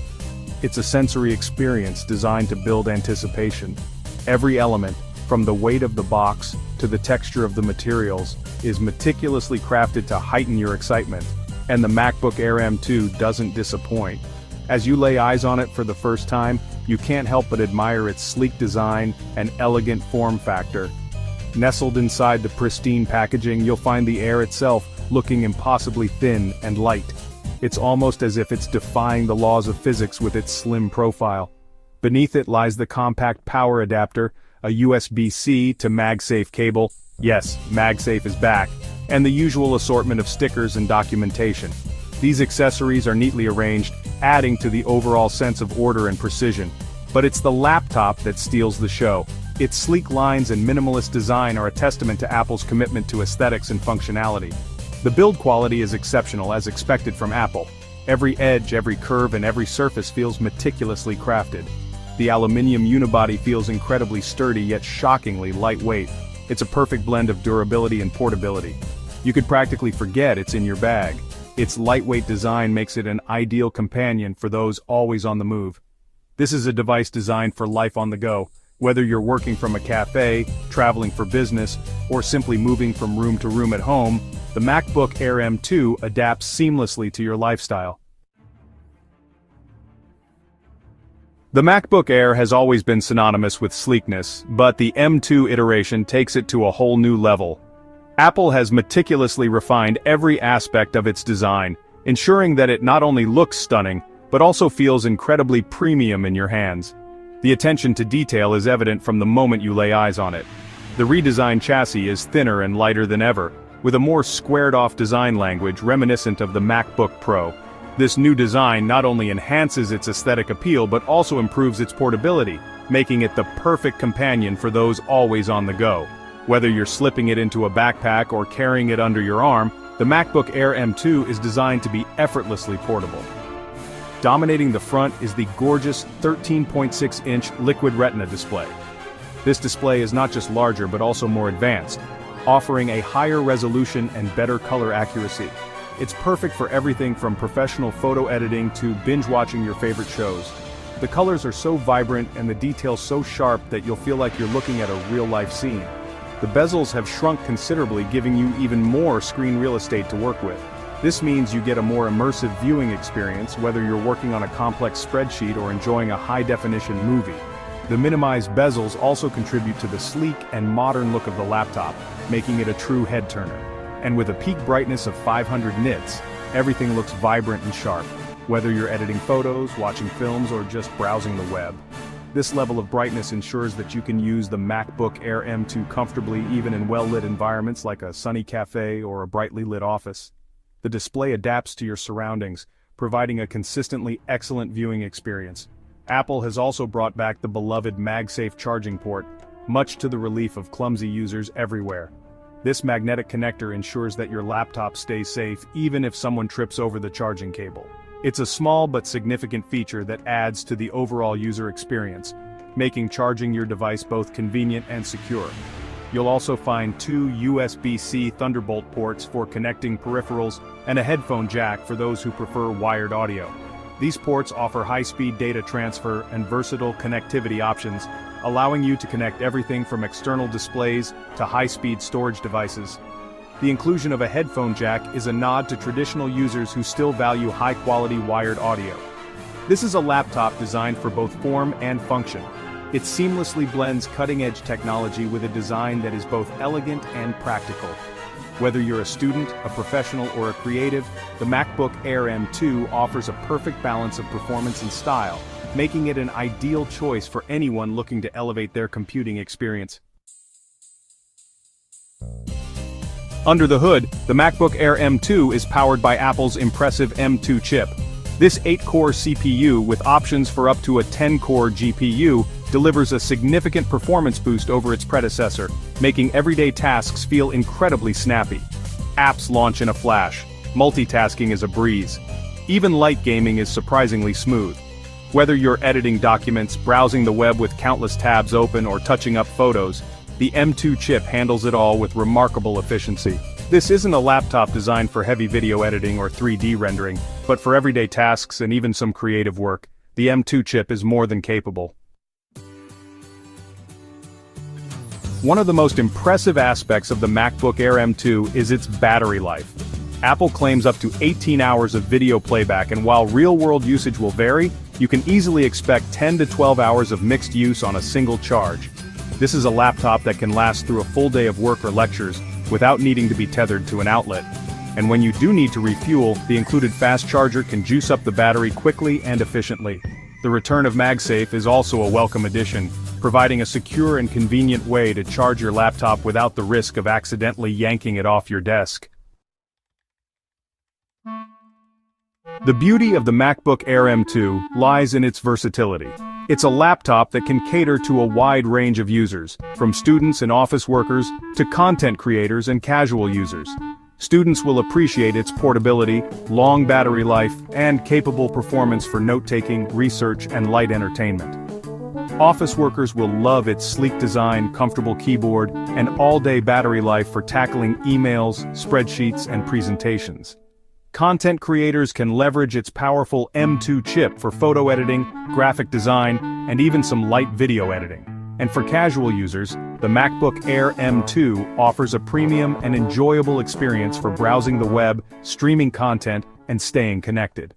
It's a sensory experience designed to build anticipation. Every element, from the weight of the box to the texture of the materials, is meticulously crafted to heighten your excitement. And the MacBook Air M2 doesn't disappoint. As you lay eyes on it for the first time, you can't help but admire its sleek design and elegant form factor. Nestled inside the pristine packaging, you'll find the Air itself looking impossibly thin and light. It's almost as if it's defying the laws of physics with its slim profile. Beneath it lies the compact power adapter, a USB-C to MagSafe cable. Yes, MagSafe is back. And the usual assortment of stickers and documentation. These accessories are neatly arranged, adding to the overall sense of order and precision. But it's the laptop that steals the show. Its sleek lines and minimalist design are a testament to Apple's commitment to aesthetics and functionality. The build quality is exceptional as expected from Apple. Every edge, every curve, and every surface feels meticulously crafted. The aluminum unibody feels incredibly sturdy yet shockingly lightweight. It's a perfect blend of durability and portability. You could practically forget it's in your bag. Its lightweight design makes it an ideal companion for those always on the move. This is a device designed for life on the go. Whether you're working from a cafe, traveling for business, or simply moving from room to room at home, the MacBook Air M2 adapts seamlessly to your lifestyle. The MacBook Air has always been synonymous with sleekness, but the M2 iteration takes it to a whole new level. Apple has meticulously refined every aspect of its design, ensuring that it not only looks stunning, but also feels incredibly premium in your hands. The attention to detail is evident from the moment you lay eyes on it. The redesigned chassis is thinner and lighter than ever, with a more squared-off design language reminiscent of the MacBook Pro. This new design not only enhances its aesthetic appeal but also improves its portability, making it the perfect companion for those always on the go. Whether you're slipping it into a backpack or carrying it under your arm, the MacBook Air M2 is designed to be effortlessly portable. Dominating the front is the gorgeous 13.6-inch Liquid Retina display. This display is not just larger but also more advanced, offering a higher resolution and better color accuracy. It's perfect for everything from professional photo editing to binge-watching your favorite shows. The colors are so vibrant and the details so sharp that you'll feel like you're looking at a real-life scene. The bezels have shrunk considerably, giving you even more screen real estate to work with. This means you get a more immersive viewing experience whether you're working on a complex spreadsheet or enjoying a high-definition movie. The minimized bezels also contribute to the sleek and modern look of the laptop, making it a true head-turner. And with a peak brightness of 500 nits, everything looks vibrant and sharp, whether you're editing photos, watching films, or just browsing the web. This level of brightness ensures that you can use the MacBook Air M2 comfortably even in well-lit environments like a sunny cafe or a brightly lit office. The display adapts to your surroundings, providing a consistently excellent viewing experience. Apple has also brought back the beloved MagSafe charging port, much to the relief of clumsy users everywhere. This magnetic connector ensures that your laptop stays safe even if someone trips over the charging cable. It's a small but significant feature that adds to the overall user experience, making charging your device both convenient and secure. You'll also find two USB-C Thunderbolt ports for connecting peripherals and a headphone jack for those who prefer wired audio. These ports offer high-speed data transfer and versatile connectivity options, allowing you to connect everything from external displays to high-speed storage devices. The inclusion of a headphone jack is a nod to traditional users who still value high-quality wired audio. This is a laptop designed for both form and function. It seamlessly blends cutting-edge technology with a design that is both elegant and practical. Whether you're a student, a professional, or a creative, the MacBook Air M2 offers a perfect balance of performance and style, making it an ideal choice for anyone looking to elevate their computing experience. Under the hood, the MacBook Air M2 is powered by Apple's impressive M2 chip. This 8-core CPU with options for up to a 10-core GPU delivers a significant performance boost over its predecessor, making everyday tasks feel incredibly snappy. Apps launch in a flash. Multitasking is a breeze. Even light gaming is surprisingly smooth. Whether you're editing documents, browsing the web with countless tabs open, or touching up photos, the M2 chip handles it all with remarkable efficiency. This isn't a laptop designed for heavy video editing or 3D rendering, but for everyday tasks and even some creative work, the M2 chip is more than capable. One of the most impressive aspects of the MacBook Air M2 is its battery life. Apple claims up to 18 hours of video playback, and while real-world usage will vary, you can easily expect 10 to 12 hours of mixed use on a single charge. This is a laptop that can last through a full day of work or lectures, without needing to be tethered to an outlet. And when you do need to refuel, the included fast charger can juice up the battery quickly and efficiently. The return of MagSafe is also a welcome addition, providing a secure and convenient way to charge your laptop without the risk of accidentally yanking it off your desk. The beauty of the MacBook Air M2 lies in its versatility. It's a laptop that can cater to a wide range of users, from students and office workers to content creators and casual users. Students will appreciate its portability, long battery life, and capable performance for note-taking, research, and light entertainment. Office workers will love its sleek design, comfortable keyboard, and all-day battery life for tackling emails, spreadsheets, and presentations. Content creators can leverage its powerful M2 chip for photo editing, graphic design, and even some light video editing. And for casual users, the MacBook Air M2 offers a premium and enjoyable experience for browsing the web, streaming content, and staying connected.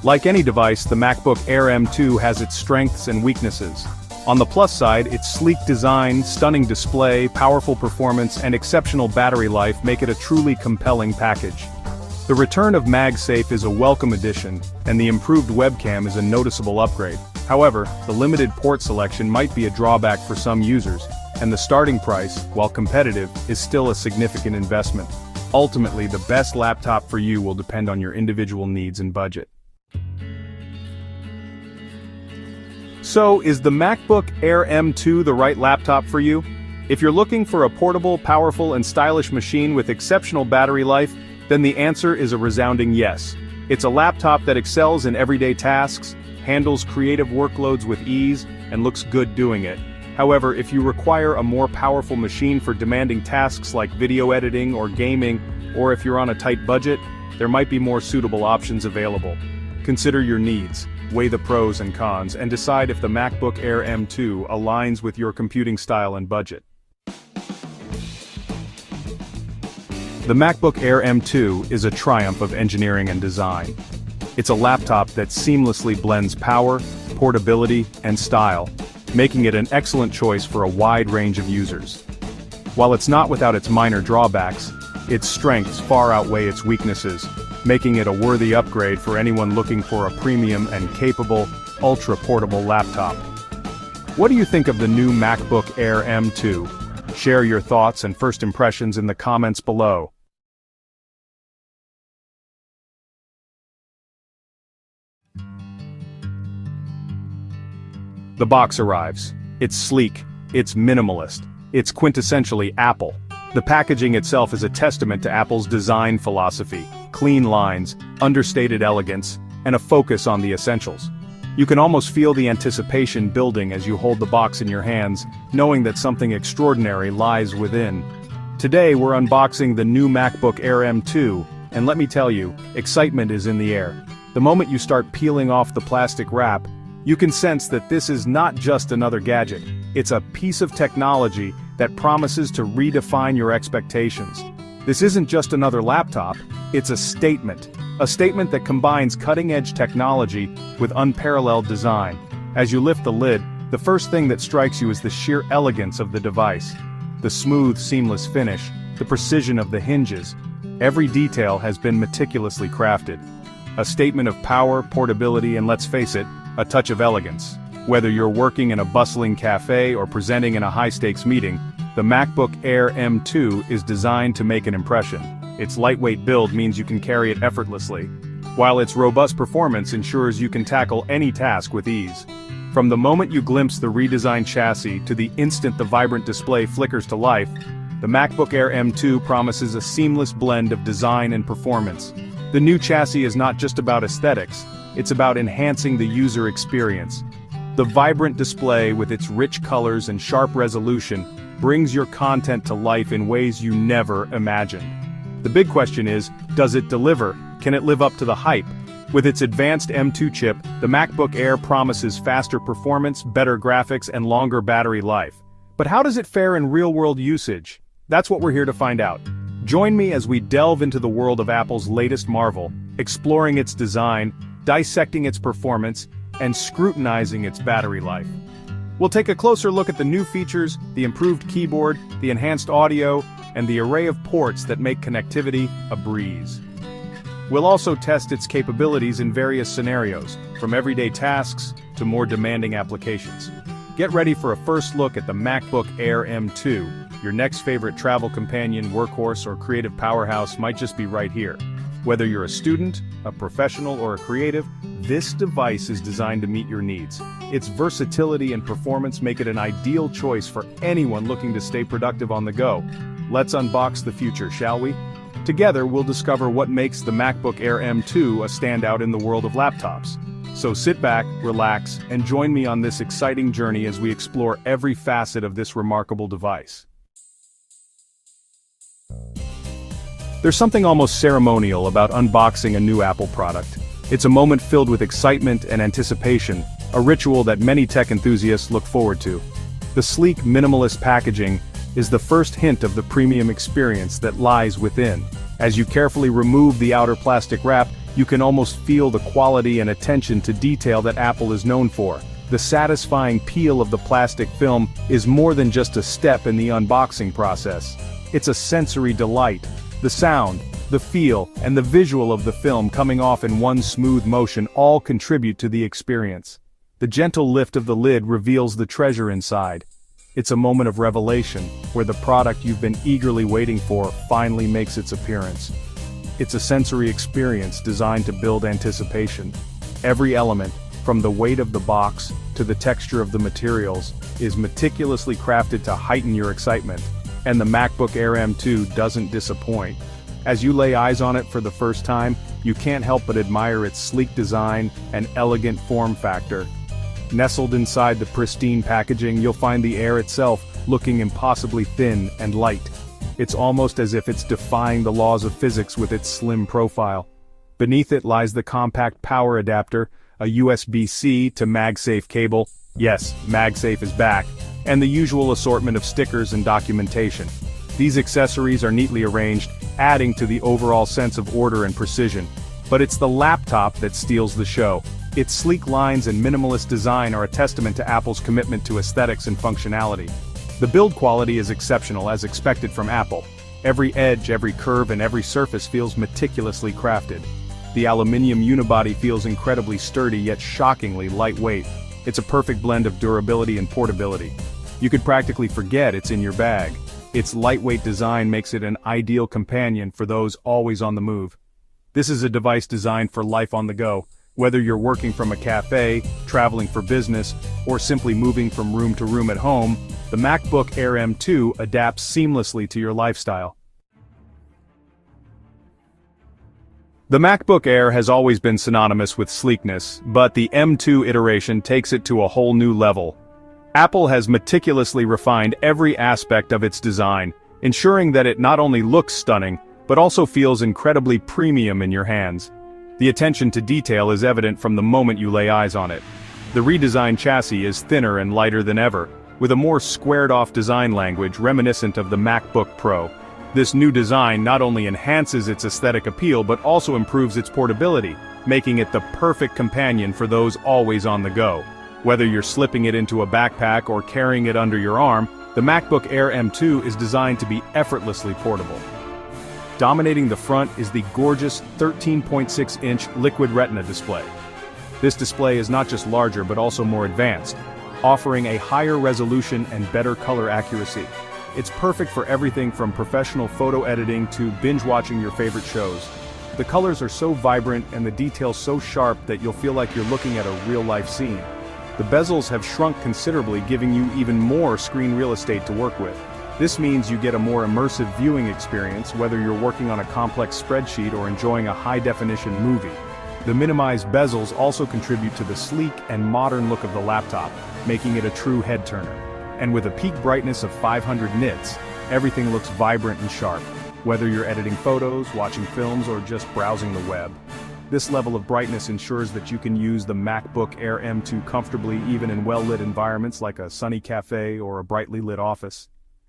Like any device, the MacBook Air M2 has its strengths and weaknesses. On the plus side, its sleek design, stunning display, powerful performance, and exceptional battery life make it a truly compelling package. The return of MagSafe is a welcome addition, and the improved webcam is a noticeable upgrade. However, the limited port selection might be a drawback for some users, and the starting price, while competitive, is still a significant investment. Ultimately, the best laptop for you will depend on your individual needs and budget. So, is the MacBook Air M2 the right laptop for you? If you're looking for a portable, powerful, and stylish machine with exceptional battery life, then the answer is a resounding yes. It's a laptop that excels in everyday tasks, handles creative workloads with ease, and looks good doing it. However, if you require a more powerful machine for demanding tasks like video editing or gaming, or if you're on a tight budget, there might be more suitable options available. Consider your needs, weigh the pros and cons, and decide if the MacBook Air M2 aligns with your computing style and budget. The MacBook Air M2 is a triumph of engineering and design. It's a laptop that seamlessly blends power, portability, and style, making it an excellent choice for a wide range of users. While it's not without its minor drawbacks, its strengths far outweigh its weaknesses, making it a worthy upgrade for anyone looking for a premium and capable, ultra-portable laptop. What do you think of the new MacBook Air M2? Share your thoughts and first impressions in the comments below. The box arrives. It's sleek, it's minimalist, it's quintessentially Apple. The packaging itself is a testament to Apple's design philosophy: clean lines, understated elegance, and a focus on the essentials. You can almost feel the anticipation building as you hold the box in your hands, knowing that something extraordinary lies within. Today we're unboxing the new MacBook Air M2, and let me tell you, excitement is in the air. The moment you start peeling off the plastic wrap, You can sense that this is not just another gadget, it's a piece of technology that promises to redefine your expectations. This isn't just another laptop, it's a statement that combines cutting-edge technology with unparalleled design. As you lift the lid, the first thing that strikes you is the sheer elegance of the device. The smooth, seamless finish, the precision of the hinges. Every detail has been meticulously crafted. A statement of power, portability, and let's face it, a touch of elegance. Whether you're working in a bustling cafe or presenting in a high-stakes meeting, the MacBook Air M2 is designed to make an impression. Its lightweight build means you can carry it effortlessly, while its robust performance ensures you can tackle any task with ease. From the moment you glimpse the redesigned chassis to the instant the vibrant display flickers to life, the MacBook Air M2 promises a seamless blend of design and performance. The new chassis is not just about aesthetics, it's about enhancing the user experience. The vibrant display with its rich colors and sharp resolution brings your content to life in ways you never imagined. The big question is, does it deliver? Can it live up to the hype? With its advanced M2 chip, the MacBook Air promises faster performance, better graphics, and longer battery life. But how does it fare in real-world usage? That's what we're here to find out. Join me as we delve into the world of Apple's latest marvel, exploring its design, dissecting its performance, and scrutinizing its battery life. We'll take a closer look at the new features, the improved keyboard, the enhanced audio, and the array of ports that make connectivity a breeze. We'll also test its capabilities in various scenarios, from everyday tasks to more demanding applications. Get ready for a first look at the MacBook Air M2. Your next favorite travel companion, workhorse, or creative powerhouse might just be right here. Whether you're a student, a professional, or a creative, this device is designed to meet your needs. Its versatility and performance make it an ideal choice for anyone looking to stay productive on the go. Let's unbox the future, shall we? Together, we'll discover what makes the MacBook Air M2 a standout in the world of laptops. So sit back, relax, and join me on this exciting journey as we explore every facet of this remarkable device. There's something almost ceremonial about unboxing a new Apple product. It's a moment filled with excitement and anticipation, a ritual that many tech enthusiasts look forward to. The sleek, minimalist packaging is the first hint of the premium experience that lies within. As you carefully remove the outer plastic wrap, you can almost feel the quality and attention to detail that Apple is known for. The satisfying peel of the plastic film is more than just a step in the unboxing process. It's a sensory delight. The sound, the feel, and the visual of the film coming off in one smooth motion all contribute to the experience. The gentle lift of the lid reveals the treasure inside. It's a moment of revelation, where the product you've been eagerly waiting for finally makes its appearance. It's a sensory experience designed to build anticipation. Every element, from the weight of the box to the texture of the materials, is meticulously crafted to heighten your excitement. And the MacBook Air M2 doesn't disappoint. As you lay eyes on it for the first time, you can't help but admire its sleek design and elegant form factor. Nestled inside the pristine packaging, you'll find the Air itself looking impossibly thin and light. It's almost as if it's defying the laws of physics with its slim profile. Beneath it lies the compact power adapter, a USB-C to MagSafe cable. Yes, MagSafe is back. And the usual assortment of stickers and documentation. These accessories are neatly arranged, adding to the overall sense of order and precision. But it's the laptop that steals the show. Its sleek lines and minimalist design are a testament to Apple's commitment to aesthetics and functionality. The build quality is exceptional, as expected from Apple. Every edge, every curve, and every surface feels meticulously crafted. The aluminum unibody feels incredibly sturdy yet shockingly lightweight. It's a perfect blend of durability and portability. You could practically forget it's in your bag. Its lightweight design makes it an ideal companion for those always on the move. This is a device designed for life on the go. Whether you're working from a cafe, traveling for business, or simply moving from room to room at home, the MacBook Air M2 adapts seamlessly to your lifestyle. The MacBook Air has always been synonymous with sleekness, but the M2 iteration takes it to a whole new level. Apple has meticulously refined every aspect of its design, ensuring that it not only looks stunning, but also feels incredibly premium in your hands. The attention to detail is evident from the moment you lay eyes on it. The redesigned chassis is thinner and lighter than ever, with a more squared-off design language reminiscent of the MacBook Pro. This new design not only enhances its aesthetic appeal but also improves its portability, making it the perfect companion for those always on the go. Whether you're slipping it into a backpack or carrying it under your arm, the MacBook Air M2 is designed to be effortlessly portable. Dominating the front is the gorgeous 13.6-inch Liquid Retina display. This display is not just larger but also more advanced, offering a higher resolution and better color accuracy. It's perfect for everything from professional photo editing to binge-watching your favorite shows. The colors are so vibrant and the details so sharp that you'll feel like you're looking at a real-life scene. The bezels have shrunk considerably, giving you even more screen real estate to work with. This means you get a more immersive viewing experience whether you're working on a complex spreadsheet or enjoying a high-definition movie. The minimized bezels also contribute to the sleek and modern look of the laptop, making it a true head-turner. And with a peak brightness of 500 nits, everything looks vibrant and sharp. Whether you're editing photos, watching films, or just browsing the web. This level of brightness ensures that you can use the MacBook Air M2 comfortably even in well-lit environments like a sunny cafe or a brightly lit office.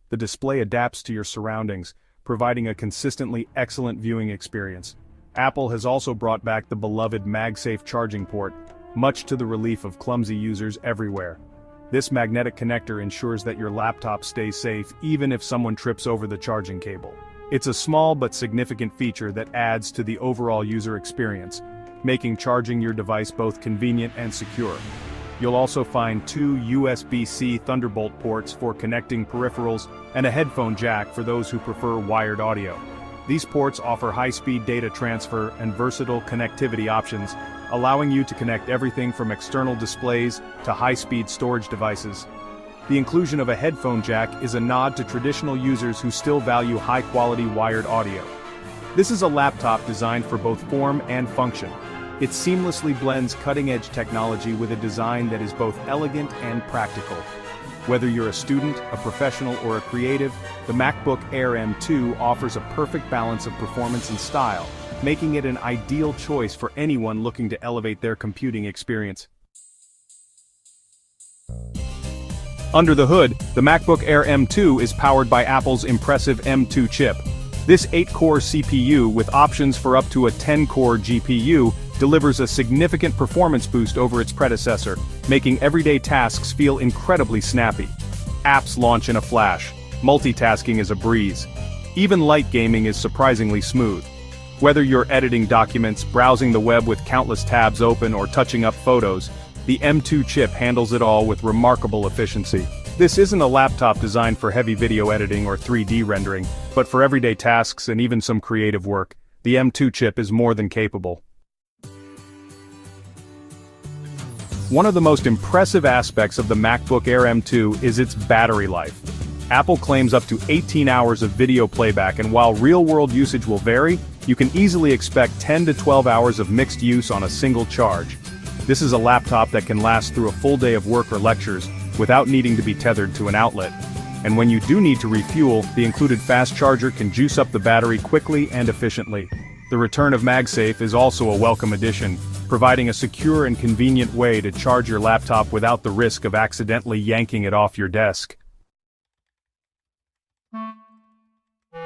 The display adapts to your surroundings, providing a consistently excellent viewing experience. Apple has also brought back the beloved MagSafe charging port, much to the relief of clumsy users everywhere. This magnetic connector ensures that your laptop stays safe even if someone trips over the charging cable. It's a small but significant feature that adds to the overall user experience, making charging your device both convenient and secure. You'll also find two USB-C Thunderbolt ports for connecting peripherals and a headphone jack for those who prefer wired audio. These ports offer high-speed data transfer and versatile connectivity options, allowing you to connect everything from external displays to high-speed storage devices. The inclusion of a headphone jack is a nod to traditional users who still value high-quality wired audio. This is a laptop designed for both form and function. It seamlessly blends cutting-edge technology with a design that is both elegant and practical. Whether you're a student, a professional, or a creative, the MacBook Air M2 offers a perfect balance of performance and style, making it an ideal choice for anyone looking to elevate their computing experience. Under the hood, the MacBook Air M2 is powered by Apple's impressive M2 chip. This 8-core CPU with options for up to a 10-core GPU delivers a significant performance boost over its predecessor, making everyday tasks feel incredibly snappy. Apps launch in a flash. Multitasking is a breeze. Even light gaming is surprisingly smooth. Whether you're editing documents, browsing the web with countless tabs open, or touching up photos, the M2 chip handles it all with remarkable efficiency. This isn't a laptop designed for heavy video editing or 3D rendering, but for everyday tasks and even some creative work, the M2 chip is more than capable. One of the most impressive aspects of the MacBook Air M2 is its battery life. Apple claims up to 18 hours of video playback, and while real-world usage will vary, you can easily expect 10 to 12 hours of mixed use on a single charge. This is a laptop that can last through a full day of work or lectures, without needing to be tethered to an outlet. And when you do need to refuel, the included fast charger can juice up the battery quickly and efficiently. The return of MagSafe is also a welcome addition, providing a secure and convenient way to charge your laptop without the risk of accidentally yanking it off your desk.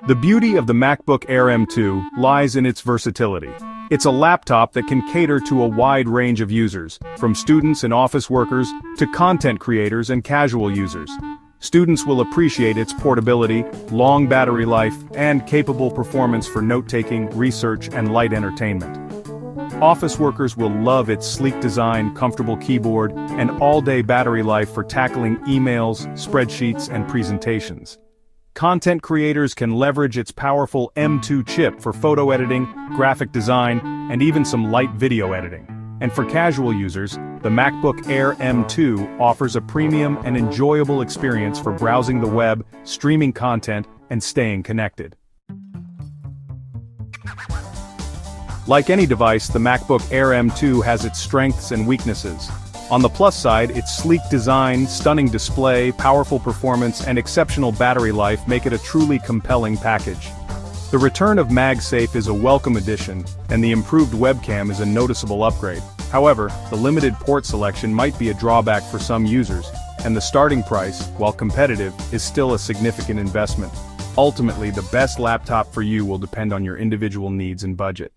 The beauty of the MacBook Air M2 lies in its versatility. It's a laptop that can cater to a wide range of users, from students and office workers to content creators and casual users. Students will appreciate its portability, long battery life, and capable performance for note-taking, research, and light entertainment. Office workers will love its sleek design, comfortable keyboard, and all-day battery life for tackling emails, spreadsheets, and presentations. Content creators can leverage its powerful M2 chip for photo editing, graphic design, and even some light video editing. And for casual users, the MacBook Air M2 offers a premium and enjoyable experience for browsing the web, streaming content, and staying connected. Like any device, the MacBook Air M2 has its strengths and weaknesses. On the plus side, its sleek design, stunning display, powerful performance, and exceptional battery life make it a truly compelling package. The return of MagSafe is a welcome addition, and the improved webcam is a noticeable upgrade. However, the limited port selection might be a drawback for some users, and the starting price, while competitive, is still a significant investment. Ultimately, the best laptop for you will depend on your individual needs and budget.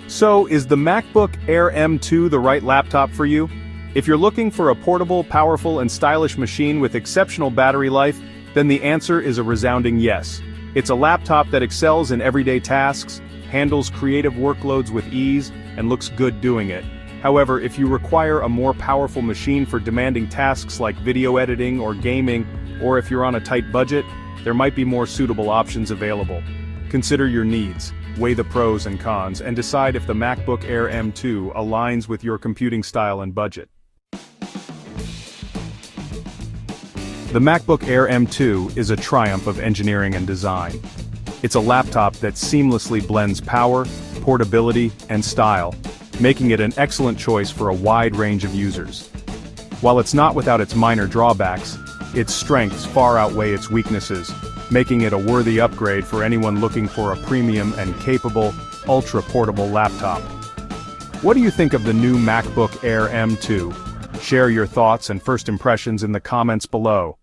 So, is the MacBook Air M2 the right laptop for you? If you're looking for a portable, powerful, and stylish machine with exceptional battery life, then the answer is a resounding yes. It's a laptop that excels in everyday tasks, handles creative workloads with ease, and looks good doing it. However, if you require a more powerful machine for demanding tasks like video editing or gaming, or if you're on a tight budget, there might be more suitable options available. Consider your needs, weigh the pros and cons, and decide if the MacBook Air M2 aligns with your computing style and budget. The MacBook Air M2 is a triumph of engineering and design. It's a laptop that seamlessly blends power, portability, and style, making it an excellent choice for a wide range of users. While it's not without its minor drawbacks, its strengths far outweigh its weaknesses, making it a worthy upgrade for anyone looking for a premium and capable, ultra-portable laptop. What do you think of the new MacBook Air M2? Share your thoughts and first impressions in the comments below.